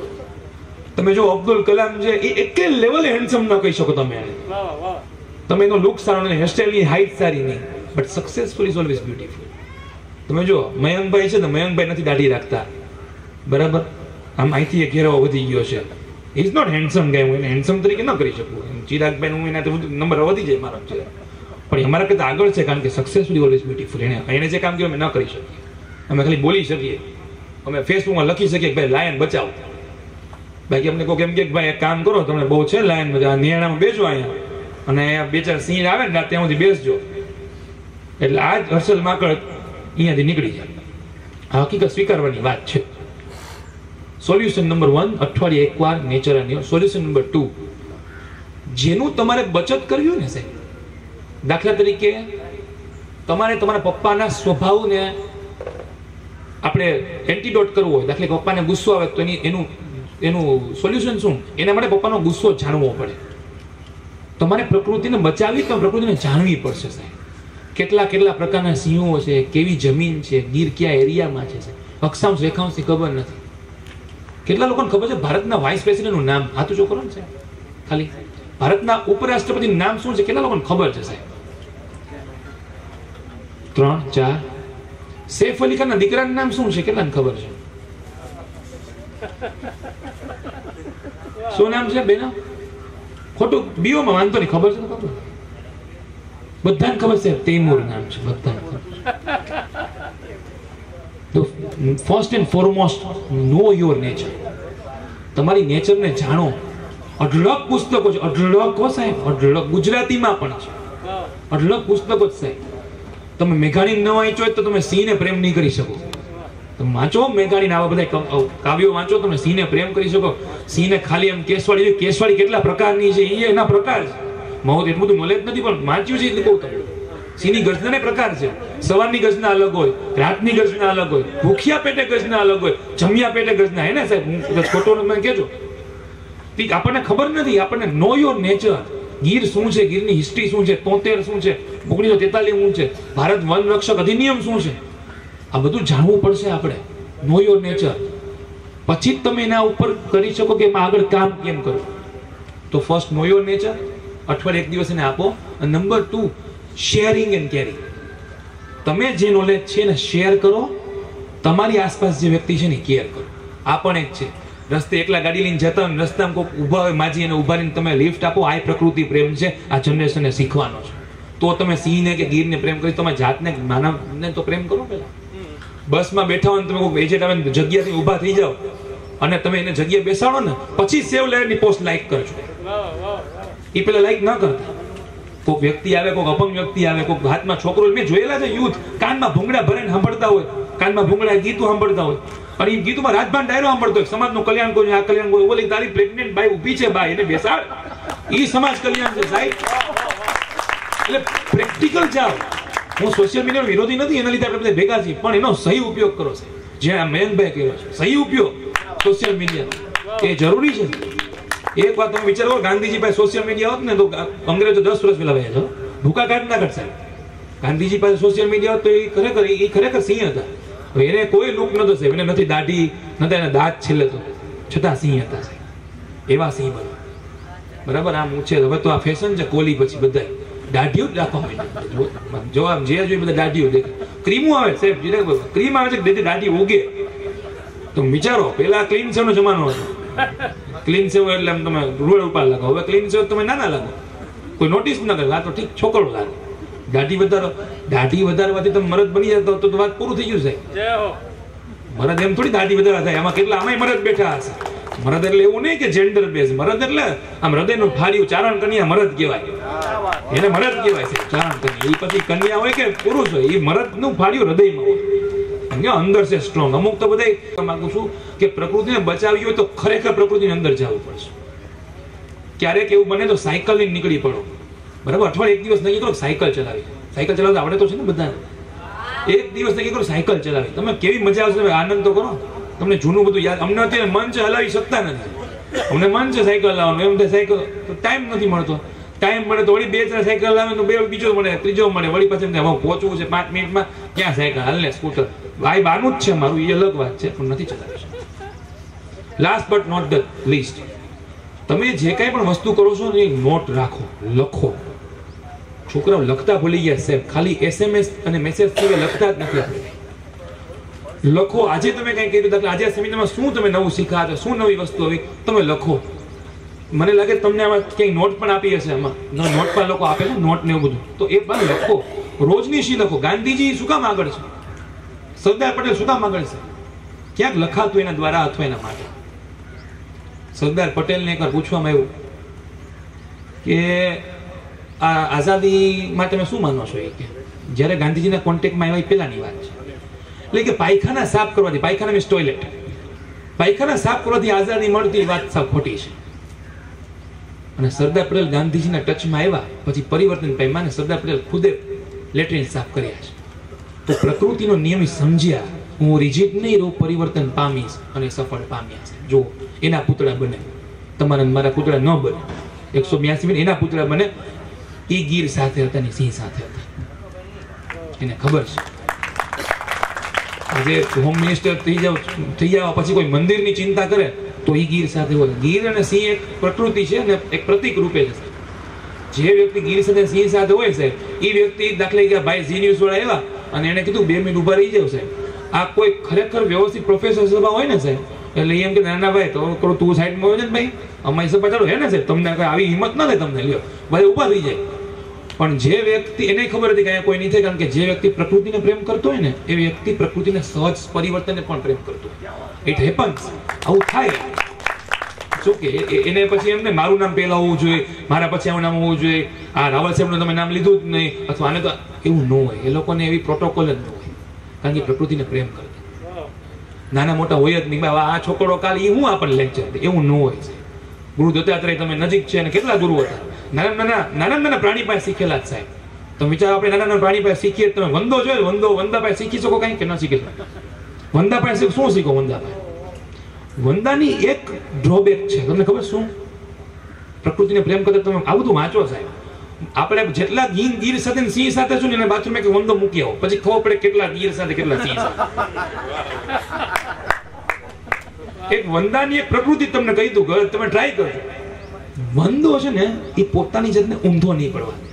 તમે જો અબ્દુલ કલામ છે, એ એટલે લેવલે હેન્ડસમ ન કહી શકો તમે એને. તમે એનો લુક સારો નહીં, હેરસ્ટાઈલની હાઈટ સારી નહીં, but successful is always beautiful. તમે જો મયંકભાઈ છે ને, મયંકભાઈ નથી દાઢી રાખતા, બરાબર, આમ અહીંથી એક ઘેરાવો વધી ગયો છે. ઇઝ નોટ હેન્ડસમ ગાય. હું એને હેન્ડસમ તરીકે ન કરી શકું. ચિરાગભાઈ હું એનાથી નંબર વધી જાય મારો છે, પણ અમારા કરતા આગળ છે, કારણ કે સક્સેસફુલ ઓલવેઝ બ્યુટીફુલ. એને જે કામ કર્યું અમે ન કરી શકીએ. અમે ખાલી બોલી શકીએ, અમે ફેસબુકમાં લખી શકીએ કે ભાઈ લાયન બચાવો. બાકી અમને કોઈ એમ કે ભાઈ એક કામ કરો, તમને બહુ છે લાયન મજા, નિયાણામાં બેસો અહીંયા, અને બે ચાર સિંહ આવે ને ત્યાં સુધી બેસજો. એટલે આ જ હર્ષલ માકડ અહીંયાથી નીકળી જાય. આ હકીકત સ્વીકારવાની વાત છે. સોલ્યુશન નંબર 1, અઠવાડિયે એકવાર નેચર અને. સોલ્યુશન નંબર 2, જેનું તમારે બચત કરવી ને સાહેબ, દાખલા તરીકે તમારે તમારા પપ્પાના સ્વભાવને આપણે એન્ટીડોટ કરવો હોય. દાખલા કે પપ્પાને ગુસ્સો આવે તો એનું સોલ્યુશન શું? એના માટે પપ્પાનો ગુસ્સો જાણવો પડે. તમારે પ્રકૃતિને બચાવવી તો પ્રકૃતિને જાણવી પડશે સાહેબ. કેટલા કેટલા પ્રકારના સિંહો છે, કેવી જમીન છે, ગીર કયા એરિયામાં છે, અક્ષાંશ રેખાંશની ખબર નથી. કેટલા લોકોને ખબર છે ભારતના વાઇસ પ્રેસિડેન્ટનું નામ? આ તો જો કરો ને સાહેબ, ખાલી ભારતના ઉપરાષ્ટ્રપતિનું નામ શું છે કેટલા લોકોને ખબર છે સાહેબ? 3, 4. સૈફ અલી ખાનના દીકરાનું નામ શું છે કેટલાને ખબર છે? શું નામ છે બેના? ખોટું બીઓમાં વાંધો નહીં, ખબર છે તો ખબર. બધાને ખબર છે તૈમૂર નામ છે, બધાને ખબર. તો first and foremost know your nature. તમારી નેચરને જાણો. અઢળક પુસ્તકો છે, અઢળક સાહેબ, અઢળક. ગુજરાતીમાં પણ છે અઢળક પુસ્તકો જ સાહેબ. તમે મેઘાણી ન વાંચો તો તમે સિંહને પ્રેમ નહીં કરી શકો. તમે વાંચો મેઘાણી, આવા બધા કાવ્યો વાંચો, તમે સિંહને પ્રેમ કરી શકો. સિંહને ખાલી એમ કેસવાડી, કેસવાડી કેટલા પ્રકારની છે એ એના પ્રકાર છે. મારું એટલું બધું નોલેજ નથી, પણ વાંચ્યું છે એટલે કહું તમને. સિંહની ગર્જના પ્રકાર છે. સવારની ગર્જના અલગ હોય, રાતની ગર્જના અલગ હોય, ભૂખ્યા પેટે ગર્જના અલગ હોય, જમ્યા પેટે ગર્જના. હે ને સાહેબ? હું ખોટો મને કહેજો. આપણને ખબર નથી. આપણને નો યોર નેચર. ગીર શું છે, ગીરની હિસ્ટ્રી શું છે, 73 શું છે, 1943 શું છે, ભારત વન રક્ષક અધિનિયમ શું છે, આ બધું જાણવું પડશે આપણે. Know your nature. પછી જ તમે એના ઉપર કરી શકો કે એમાં આગળ કામ કેમ કરવું. તો ફર્સ્ટ નો યોર નેચર, અઠવાડિયે એક દિવસ એને આપો. અને નંબર 2, શેરિંગ એન્ડ કેરિંગ. તમે જે નોલેજ છે ને શેર કરો. તમારી આસપાસ જે વ્યક્તિ છે ને કેર કરો. આ પણ એક છે. રસ્તે એકલા ગાડી લઈને જતા હોય, રસ્તામાં કોઈ ઊભા હોય, માજી એને ઊભા રહીને તમે લિફ્ટ આપો. આ પ્રકૃતિ પ્રેમ છે. આ જનરેશનને શીખવાનો છે. તો તમે સિંહને કે ગીરને પ્રેમ કરી, તમે જાતને માનવને તો પ્રેમ કરો. પેલા બસમાં બેઠા હોય તમે કોઈ એજન્ટ આવે જગ્યાથી ઊભા થઈ જાઓ અને તમે એને જગ્યાએ બેસાડો ને, પછી સેવ લાયનની પોસ્ટ લાઈક કરજો. એ પેલા લાઈક ન કરતા. કોઈક વ્યક્તિ આવે, કોઈક અપંગ વ્યક્તિ આવે, કોઈક હાથમાં છોકરો, મેં જોયેલા છે યુથ કાનમાં ભૂંગળા ભરીને સાંભળતા હોય, કાનમાં ભૂંગળા ગીતો સાંભળતા હોય, અને એ ગીતોમાં રાજભાન ડાયરો સાંભળતો હોય, સમાજનું કલ્યાણ કોઈ, આ કલ્યાણ કોઈ, ઓલી તારી પ્રેગ્નેન્ટ બાઈ ઊભી છે બાઈ, એને બેસાડ. એ સમાજ કલ્યાણ છે સાહેબ. એટલે પ્રેક્ટિકલ જાઓ. હું સોશિયલ મીડિયાનો વિરોધી નથી, એના લીધે આપણે બધા ભેગા છીએ, પણ એનો સહી ઉપયોગ કરો છે. જે આ મયંકભાઈ કર્યો છે, સહી ઉપયોગ સોશિયલ મીડિયા એ જરૂરી છે. એક વાત તમે વિચારો, ગાંધીજી પાસે સોશિયલ મીડિયા હોત ને તો અંગ્રેજો 10 વર્ષ પહેલા વયા જાઓ. ભૂકા કાઢ ના કાઢ સાહેબ. ગાંધીજી પાસે સોશિયલ મીડિયા તો એ ખરેખર સિંહ હતા. હવે એને કોઈ લુક નતો સાહેબ, એને નથી દાઢી, નતા એના દાંત છેલ્લે તો, છતાં સિંહ હતા સાહેબ. એવા સિંહ બનો બરાબર. આમ ઊંચે હવે તો આ ફેશન છે, કોલી પછી બધા દાઢીઓ જ રાખવા માંડ્યા. જો આમ જે જોઈએ બધા દાઢીઓ દેખાય. ક્રીમો આવે સાહેબ, ક્રીમ આવે છે કે દાઢી ઉગે. તો વિચારો, પેલા ક્લીન સેવ નો જમાનો હતો. ક્લીન સેવ એટલે આમ તમે રૂડ ઉપર લાગો, હવે ક્લીન સેવ તમે નાના લાગો, કોઈ નોટિસ ન કરે, આ તો ઠીક છોકરો લાગે. દાઢી વધારવાથી તમે મરદ બની જતો તો વાત પૂરું થઈ ગયું સાહેબ. મરદ એમ થોડી દાઢી વધારવા થાય, આમાં કેટલા આમાંય મરદ બેઠા હશે. મરદ એટલે એવું નહીં કે જેન્ડર બેઝ, મરદ એટલે આમ હૃદયનું ફાડ્યું ચારણ કન્યા મરદ કહેવાય, એને મરદ કહેવાય છે ચારણ કન્યા. એ પછી કન્યા હોય કે પુરુષ હોય, એ મરદનું ફાડ્યું હૃદયમાં હોય, અંદર છે સ્ટ્રોંગ. અમુક તો બધા માંગુ છું કે પ્રકૃતિને બચાવવી હોય તો ખરેખર પ્રકૃતિની અંદર જવું પડશે. ક્યારેક એવું બને તો સાયકલ લઈને નીકળી પડો બરાબર. અઠવાડિયે એક દિવસ નક્કી કરો સાયકલ ચલાવી. સાયકલ ચલાવતા આવડે તો છે ને બધાને. એક દિવસ નક્કી કરો સાયકલ ચલાવી, તમે કેવી મજા આવશે, આનંદ તો કરો. તમને જૂનું બધું યાદ. અમને અત્યારે મન છે હલાવી શકતા નથી, અમને મન છે સાયકલ લાવવાનું, એમ થાય સાયકલ તો ટાઈમ નથી મળતો. ટાઈમ મળે તો વળી 2-4 સાયકલ લાવે તો બીજો મળે, ત્રીજો મળે, વળી પાછળ હવે પહોંચવું છે 5 મિનિટમાં, ક્યાં સાયકલ હાલ ને સ્કૂટર. ભાઈ બાનું જ છે મારું, એ અલગ વાત છે, પણ નથી ચલાવી શકતા. Last but not the least, તમે જે કાંઈ પણ વસ્તુ કરો છો ને એ નોટ રાખો, લખો. છોકરાઓ લખતા ભૂલી ગયા સાહેબ, ખાલી SMS અને મેસેજ થી લખતા જ નથી. આપણે લખો. આજે તમે કંઈ કર્યું, દાખલા આજે સેમિનારમાં શું તમે નવું શીખ્યા, શું નવી વસ્તુ આવી, તમે લખો. મને લાગે તમને આમાં ક્યાંય નોટ પણ આપી હશે, આમાં નોટ પણ લોકો આપે છે, નોટ ને એવું બધું, તો એ પણ લખો. રોજની શી લખો. ગાંધીજી શું કામ આગળ છે, સરદાર પટેલ શું કામ આગળ છે, ક્યાંક લખાતું એના દ્વારા અથવા એના માટે. સરદાર પટેલને એકવાર પૂછવામાં આવ્યું કે આ આઝાદીમાં તમે શું માનો છો, એ કે જ્યારે ગાંધીજીના કોન્ટેક્ટમાં આવ્યા પહેલાની વાત છે, એટલે કે પાયખાના સાફ કરવાથી, પાયખાના મીન્સ ટોયલેટ, પાયખાના સાફ કરવાથી આઝાદી મળતી, વાત સાવ ખોટી છે. અને સરદાર પટેલ ગાંધીજીના ટચમાં આવ્યા પછી પરિવર્તન પામ્યા, અને સરદાર પટેલ ખુદે લેટ્રિન સાફ કર્યા છે. તો પ્રકૃતિનો નિયમ સમજ્યા, હું રિજિડ નહીં રહું, પરિવર્તન પામીશ અને સફળ પામ્યા છે. જો એના પુતળા બને, તમારા મારા પુતળા ન બને. 182 એના પુતળા બને. એ ગીર સાથે હતા ને સિંહ સાથે હતા, એને ખબર છે. આજે હોમ મિનિસ્ટર થઈ જવા પછી કોઈ મંદિરની ચિંતા કરે તો એ ગીર સાથે હોય. ગીર અને સિંહ એક પ્રકૃતિ છે અને એક પ્રતિક રૂપે છે. જે વ્યક્તિ ગીર સાથે સિંહ સાથે હોય છે એ વ્યક્તિ, દાખલા કે ભાઈ ઝી ન્યૂઝ વાળા આવ્યા અને એને કીધું 2 મિનિટ ઉભા રહી જાવ સાહેબ, આ કોઈ ખરેખર વ્યવસ્થિત પ્રોફેસર સભા હોય ને સાહેબ, એટલે એમ કે નાના ભાઈ તો કરો, તું સાઈડમાં હોય ને ભાઈ, અમારી સભા ચાલો હે ને સાહેબ, તમને આવી હિંમત ના થાય, તમને લ્યો ભાઈ ઉભા થઈ જાય. પણ જે વ્યક્તિ, એને ખબર હતી કે અહીંયા કોઈ નહીં થાય, કારણ કે જે વ્યક્તિ પ્રકૃતિને પ્રેમ કરતો હોય ને એ વ્યક્તિ પ્રકૃતિને સહજ પરિવર્તનને પણ પ્રેમ કરતો હોય. ઇટ હેપન્સ, આવું થાય. શું કે એને પછી એમને મારું નામ પહેલા હોવું જોઈએ, મારા પછી આવું નામ હોવું જોઈએ, આ રાવલ સાહેબનું તમે નામ લીધું જ નહીં, અથવા આને તો એવું ન હોય. એ લોકોને એવી પ્રોટોકોલ જ ન હોય, કારણ કે પ્રકૃતિને પ્રેમ કરતા નાના મોટા હોય જ નહીં. આ છોકરો કાલ એ હું આપણને લેક્ચર દે, એવું ન હોય. ગુરુ દત્તાત્રેય તમે નજીક છે અને કેટલા ગુરુ હતા, નાના પ્રાણી પાસે શીખેલા જ સાહેબ. તમે વિચારો, આપણે નાના પ્રાણી પાસે શીખીએ, તમે વંદો જોયો, વંદા પાસે શીખી શકો કઈ કે ન શીખી શકો? વંદા પાસે શું શીખો? વંદા પાસે વંદાની એક ડ્રોબેક છે, તમને ખબર શું? પ્રકૃતિને પ્રેમ કરતા તમે આ બધું વાંચો સાહેબ. આપણે જેટલા ગીર સાથે સિંહ સાથે શું ને બાથરૂમ એક વંદો મૂકી આવો, પછી ખબર પડે કેટલા ગીર સાથે કેટલા સિંહ સાથે. એક વંદાની એક પ્રકૃતિ તમને કહી દઉં, તમે ટ્રાય કરજો. વંદો છે ને એ પોતાની જાતને ઊંધો નહીં પડવા દે,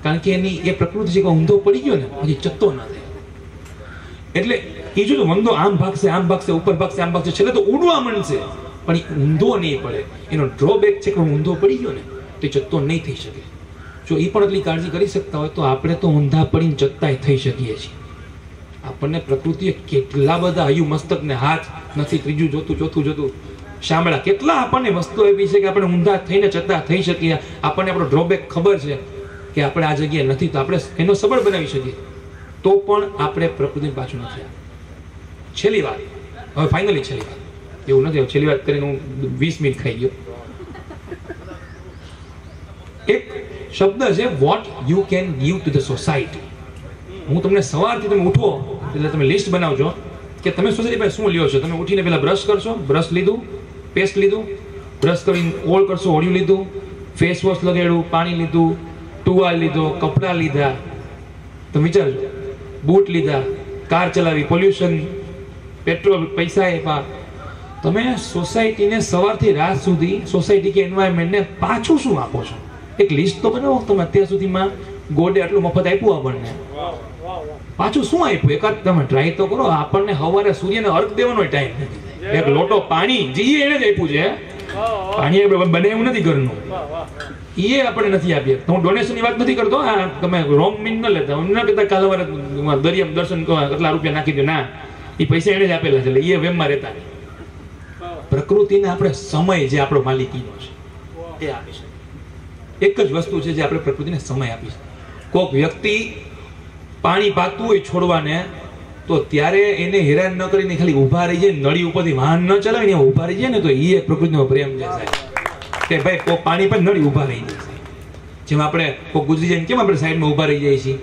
કારણ કે એની એ પ્રકૃતિ છે કે ઊંધો પડી ગયો ને પછી ચત્તો ના થાય. એટલે એ જો વંદો આમ ભાગશે, ઉપર ભાગશે, આમ ભાગશે, છેલ્લે તો ઉડવા માંડશે, પણ એ ઊંધો નહીં પડે. એનો ડ્રોબેક છે કે ઊંધો પડી ગયો ને તો ચત્તો નહીં થઈ શકે. જો એ પણ એટલી કાળજી કરી શકતા હોય તો આપણે તો ઊંધા પડીને ચત્તાય થઈ શકીએ છીએ. આપણને પ્રકૃતિએ કેટલા બધા હયું મસ્તક ને હાથ નથી, ત્રીજું જોતું, ચોથું જોતું, શામળા, કેટલા આપણને વસ્તુ એવી છે કે આપણે ઊંધા થઈને ચત્તા થઈ શકીએ. આપણને આપણો ડ્રોબેક ખબર છે કે આપણે આ જગ્યાએ નથી, તો આપણે એનો સબળ બનાવી શકીએ, તો પણ આપણે પ્રકૃતિ પાછું નથી. છેલ્લી વાત, હવે ફાઇનલી છેલ્લી વાત, એવું નથી છેલ્લી વાત કરીને હું 20 મિનિટ ખાઈ ગયો. એક શબ્દ છે what you can give to the society. હું તમને સવારથી તમે ઉઠો એટલે તમે લિસ્ટ બનાવજો કે તમે સોસાયટી પાસે શું લ્યો છો. તમે ઉઠીને પહેલા બ્રશ કરશો, બ્રશ લીધું, પેસ્ટ લીધું, બ્રશ કરીને ઓળ કરશો, ઓળિયું લીધું, ફેસ વોશ લગાડ્યું, પાણી લીધું, ટુવાલ લીધો, કપડાં લીધા, તમે વિચારજો, બૂટ લીધા, કાર ચલાવી, પોલ્યુશન, પેટ્રોલ, પૈસા આપ્યા, તમે સોસાયટીને સવારથી રાત સુધી સોસાયટી કે એન્વાયરમેન્ટને પાછું શું આપો છો? એક લિસ્ટ તો બનાવો તમે. અત્યાર સુધીમાં ગોડે આટલું મફત આપ્યું આપણને, પાછું શું આપ્યું? એકાદ તમે ટ્રાય તો કરો. આપણને સવારે સૂર્યને અર્ઘ દેવાનો ટાઈમ નથી. એક લોટો પાણી જે એને જ આપ્યું છે, પાણી આપણે બનાવ્યું નથી ઘરનું, એ આપણે નથી આપ્યા. હું ડોનેશનની વાત નથી કરતો. આ તમે રોંગ મીન ન લેતા. હું ના કહેતા કાલે વારે દરિયા દર્શન કેટલા રૂપિયા નાખી દો, ના, એ પૈસા એને જ આપેલા છે, એટલે એ વેમમાં રહેતા નહીં. પ્રકૃતિને આપણે સમય જે આપણો માલિકીનો છે એ આપી છે. એક જ વસ્તુ છે જે આપણે પ્રકૃતિને સમય આપી છે. કોઈક વ્યક્તિ પાણી પાતું હોય છોડવાને, તો ત્યારે એને હેરાન ન કરીને ખાલી ઊભા રહી જાય, નળી ઉપરથી વાહન ન ચલાવે ને ઊભા રહી જાય ને, તો એ એક પ્રકૃતિનો પ્રેમ છે સાહેબ. કે ભાઈ કોઈ પાણી પર નળી ઊભા રહી જાય. જેમ આપણે કોઈ ગુજરી જાય કેમ આપણે સાઈડમાં ઊભા રહી જાય છીએ?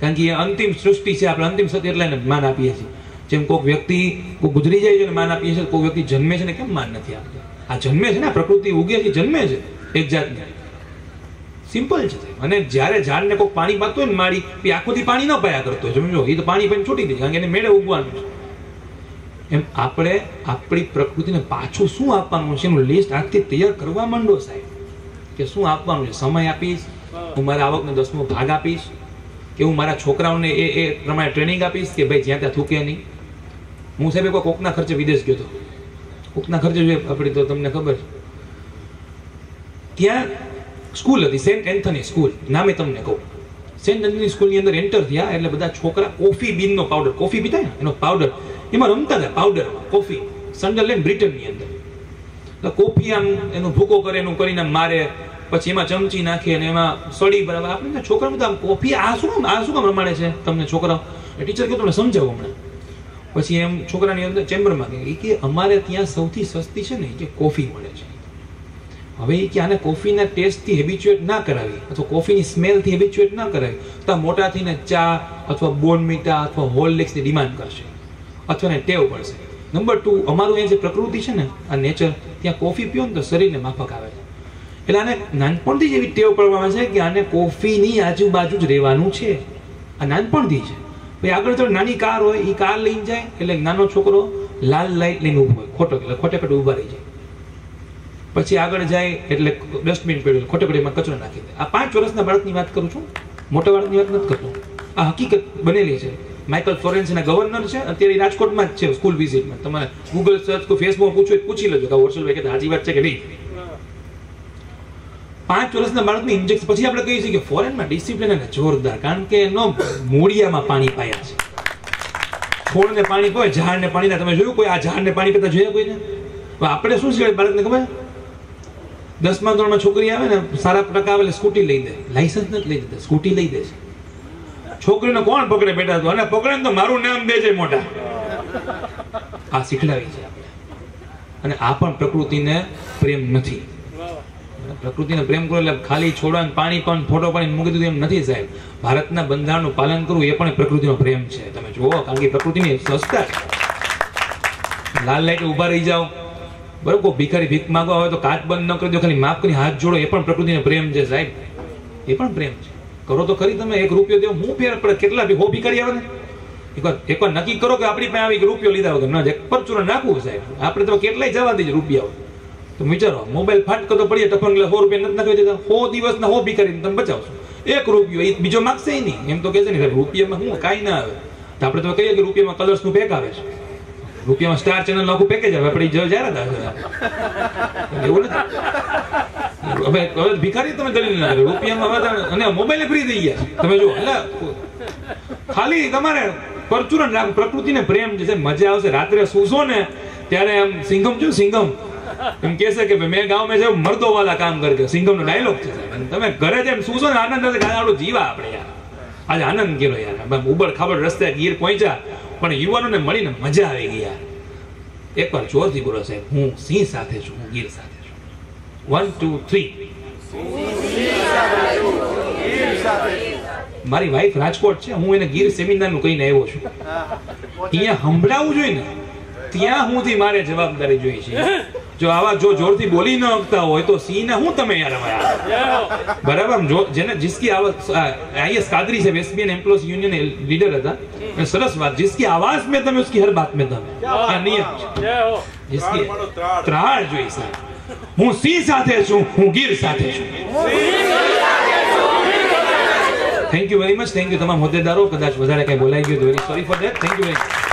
કારણ કે એ અંતિમ સૃષ્ટિ છે, આપણે અંતિમ સત્ય એટલે એને માન આપીએ છીએ. જેમ કોઈક વ્યક્તિ કોઈ ગુજરી જાય છે માન આપીએ છીએ, કોઈ વ્યક્તિ જન્મે છે ને કેમ માન નથી આપતા? આ જન્મે છે ને, પ્રકૃતિ ઉગે છે, જન્મે છે એક જાતની. સિમ્પલ છે. અને જ્યારે ઝાડને કોઈ પાણી પાતું હોય ને માળી, એ આખોથી પાણી ન પાયા કરતો હોય, સમજો, એ તો પાણી પણ છૂટી દે, કારણ કે એને મેળે ઉગવાનું છે. એમ આપણે આપણી પ્રકૃતિને પાછું શું આપવાનું છે એનું લિસ્ટ આજથી તૈયાર કરવા માંડો સાહેબ. કે શું આપવાનું છે? સમય આપીશ, હું મારા આવકનો 10મો ભાગ આપીશ, કે હું મારા છોકરાઓને એ પ્રમાણે ટ્રેનિંગ આપીશ કે ભાઈ જ્યાં ત્યાં થૂકે નહીં. હું સાહેબ કોઈ કોકના ખર્ચે વિદેશ ગયો હતો. કોકના ખર્ચે જોઈએ આપણે તો તમને ખબર છે, ત્યાં સ્કૂલ હતી, સેન્ટ એન્થની સ્કૂલ, નામે તમને કહું. સેન્ટ એન્થની સ્કૂલની અંદર એન્ટર થયા એટલે બધા છોકરા કોફી બીનનો પાવડર, કોફી પીતા ને એનો પાવડર, એમાં રમતા હતા પાવડરમાં. કોફી, સન્ડરલેન્ડ બ્રિટનની અંદર. કોફી આમ એનો ભૂકો કરે, એનું કરીને મારે, પછી એમાં ચમચી નાખે અને એમાં સળી બરાબર. આપણે છોકરા બધા કોફી આ શું કામ રમાડે છે તમને છોકરાઓ? ટીચર કે તમને સમજાવું હમણાં. પછી એમ છોકરાની અંદર ચેમ્બરમાં કે અમારે ત્યાં સૌથી સસ્તી છે ને કે કોફી મળે છે. હવે એ કે આને કોફીના ટેસ્ટથી હેબિચ્યુએટ ના કરાવી, અથવા કોફીની સ્મેલથી હેબિચ્યુએટ ના કરાવી, તો મોટા થઈને ચા અથવા બોર્નવિટા અથવા હોર્લિક્સની ડિમાન્ડ કરશે, અથવા એને ટેવ પડશે. નંબર 2, અમારું એ જે પ્રકૃતિ છે ને, આ નેચર, ત્યાં કોફી પીઓ ને તો શરીરને માફક આવે છે. એટલે આને નાનપણથી જ એવી ટેવ પડવામાં છે કે આને કોફીની આજુબાજુ જ રહેવાનું છે. આ નાનપણથી છે. ભાઈ આગળ તો નાની કાર હોય, એ કાર લઈને જાય એટલે નાનો છોકરો લાલ લાઈટ લઈને ઊભો હોય, ખોટો એટલે ખોટે ખોટે ઊભા રહી જાય. પછી આગળ જાય એટલે ડસ્ટબિન પડ્યું, ખોટે ખોટે એમાં કચરો નાખી દે. આ 5 વર્ષના બાળકની વાત કરું છું, મોટા બાળકની વાત નથી કરતો. આ હકીકત બનેલી છે. માઇકલ ફ્લોરેન્સના ગવર્નર છે, અત્યારે રાજકોટમાં જ છે સ્કૂલ વિઝિટમાં. તમારે ગૂગલ સર્ચ કે ફેસબુક પૂછો, પૂછી લેજો કે વર્ષોભાઈ કે સાચી વાત છે કે નહીં. 5 વર્ષના બાળકની ઇન્જેક્શન. પછી આપણે કહીએ છીએ કે ફોરેનમાં ડિસિપ્લિન અને જોરદાર, કારણ કે એનો મૂળિયામાં પાણી પાયા છે. છોડને પાણી કોઈ, ઝાડને પાણી ના. તમે જોયું કોઈ આ ઝાડને પાણી પીતા જોયા કોઈને? આપણે શું છે બાળકને ખબર? 10મા ધોરણમાં છોકરી આવે ને, સારા ટકા આવે એટલે સ્કૂટી લઈ દે. લાયસન્સ નથી લઈ દેતા, સ્કૂટી લઈ દે છે. છોકરીને કોણ પકડે બેટા? તો અને પકડે ને તો મારું નામ દે છે મોટા. આ શીખડાવી છે આપણે. અને આ પણ પ્રકૃતિને પ્રેમ નથી. પ્રકૃતિને પ્રેમ કરો એટલે ખાલી છોડવાનું પાણી પણ ફોટો પાણી મૂકી દીધું એમ નથી સાહેબ. ભારતના બંધારણનું પાલન કરવું એ પણ પ્રકૃતિનો પ્રેમ છે. તમે જુઓ, કારણ કે પ્રકૃતિની સંસ્કાર છે. લાલ લાઈટ ઉભા રહી જાઓ, બરોબર, કોઈ ભિખારી ભીખ માંગવા હોય તો કાચ બંધ ન કરી દો, ખાલી માફ કરી હાથ જોડો, એ પણ પ્રકૃતિનો પ્રેમ છે સાહેબ. એ પણ પ્રેમ છે. કરો તો ખરી. તમે 1 રૂપિયો દેવો, હું ફેર પડે? કેટલા હો ભિખારી આવે ને, એકવાર નક્કી કરો કે આપણી પાસે આવી રૂપિયો લીધા વગર ન જાય, પરચુરણ નાખવું સાહેબ. આપણે તો કેટલાય જવા દઈએ રૂપિયા. તો વિચારો, મોબાઈલ ફાટકો તો પડીએ, ટફન 100 રૂપિયા નથી નાખી દેતા. 100 દિવસના 100 ભિખારી તમે બચાવશો. 1 રૂપિયો એ બીજો માગશે નહીં. એમ તો કહે છે ને રૂપિયામાં હું કાંઈ ના આવે. તો આપણે તો કહીએ કે રૂપિયામાં કલર્સનું પેક આવે છે, રૂપિયામાં સ્ટાર ચેનલ આખું પેકેજ આવે. આપણે જાહેરાત આવે એવું નથી. હવે ભિખારી તમે દલીલ ના કરે રૂપિયામાં હવે, અને મોબાઈલ ફ્રી થઈ ગયા તમે જો. એટલે ખાલી તમારે પરચુરણ રાખવું. પ્રકૃતિને પ્રેમ છે, મજા આવશે. રાત્રે સૂસો ને ત્યારે આમ સિંઘમ જો, સિંઘમ એમ કે છે કે મેં ગાँव में जब मर्दों वाला काम करके, સિંઘમનો ડાયલોગ છે. તમે ઘરે જેમ સૂસો ને આનંદ થશે, આપણો જીવા આપણે યાર આજે આનંદ કર્યો યાર. ઉબડ ખાબડ રસ્તે ગીર પહોંચ્યા, પણ યુવાનોને મળીને મજા આવી ગઈ યાર. એકવાર જોરથી બોલો સાહેબ, હું સિંહ સાથે છું, હું ગીર સાથે છું. 1 2 3. મારી વાઈફ રાજકોટ છે, હું એને ગીર સેમિનાર નું કહીને આવ્યો છું. અહીંયા સંભળાવવું જોઈએ ને, ત્યાં હુંથી મારે જવાબદારી જોઈ છે. જો આવા જો જોરથી બોલી ન શકતા હોય તો સિંહ ને હું તમે યાર બરાબર જો જેને जिसकी आवाज आईएस कादरी से एसबीएन एम्प्लॉयज यूनियन लीडर હતા સરસ વાત जिसकी आवाज में તમે उसकी हर बात में તમે આ નિયમ जिसकी ત્રાળ જોઈ સાહેબ હું સિંહ સાથે છું હું ગીર સાથે છું thank you very much thank you તમામ હોદ્દેદારો કદાચ વધારે કઈ બોલાઈ ગયું તો very sorry for that thank you very much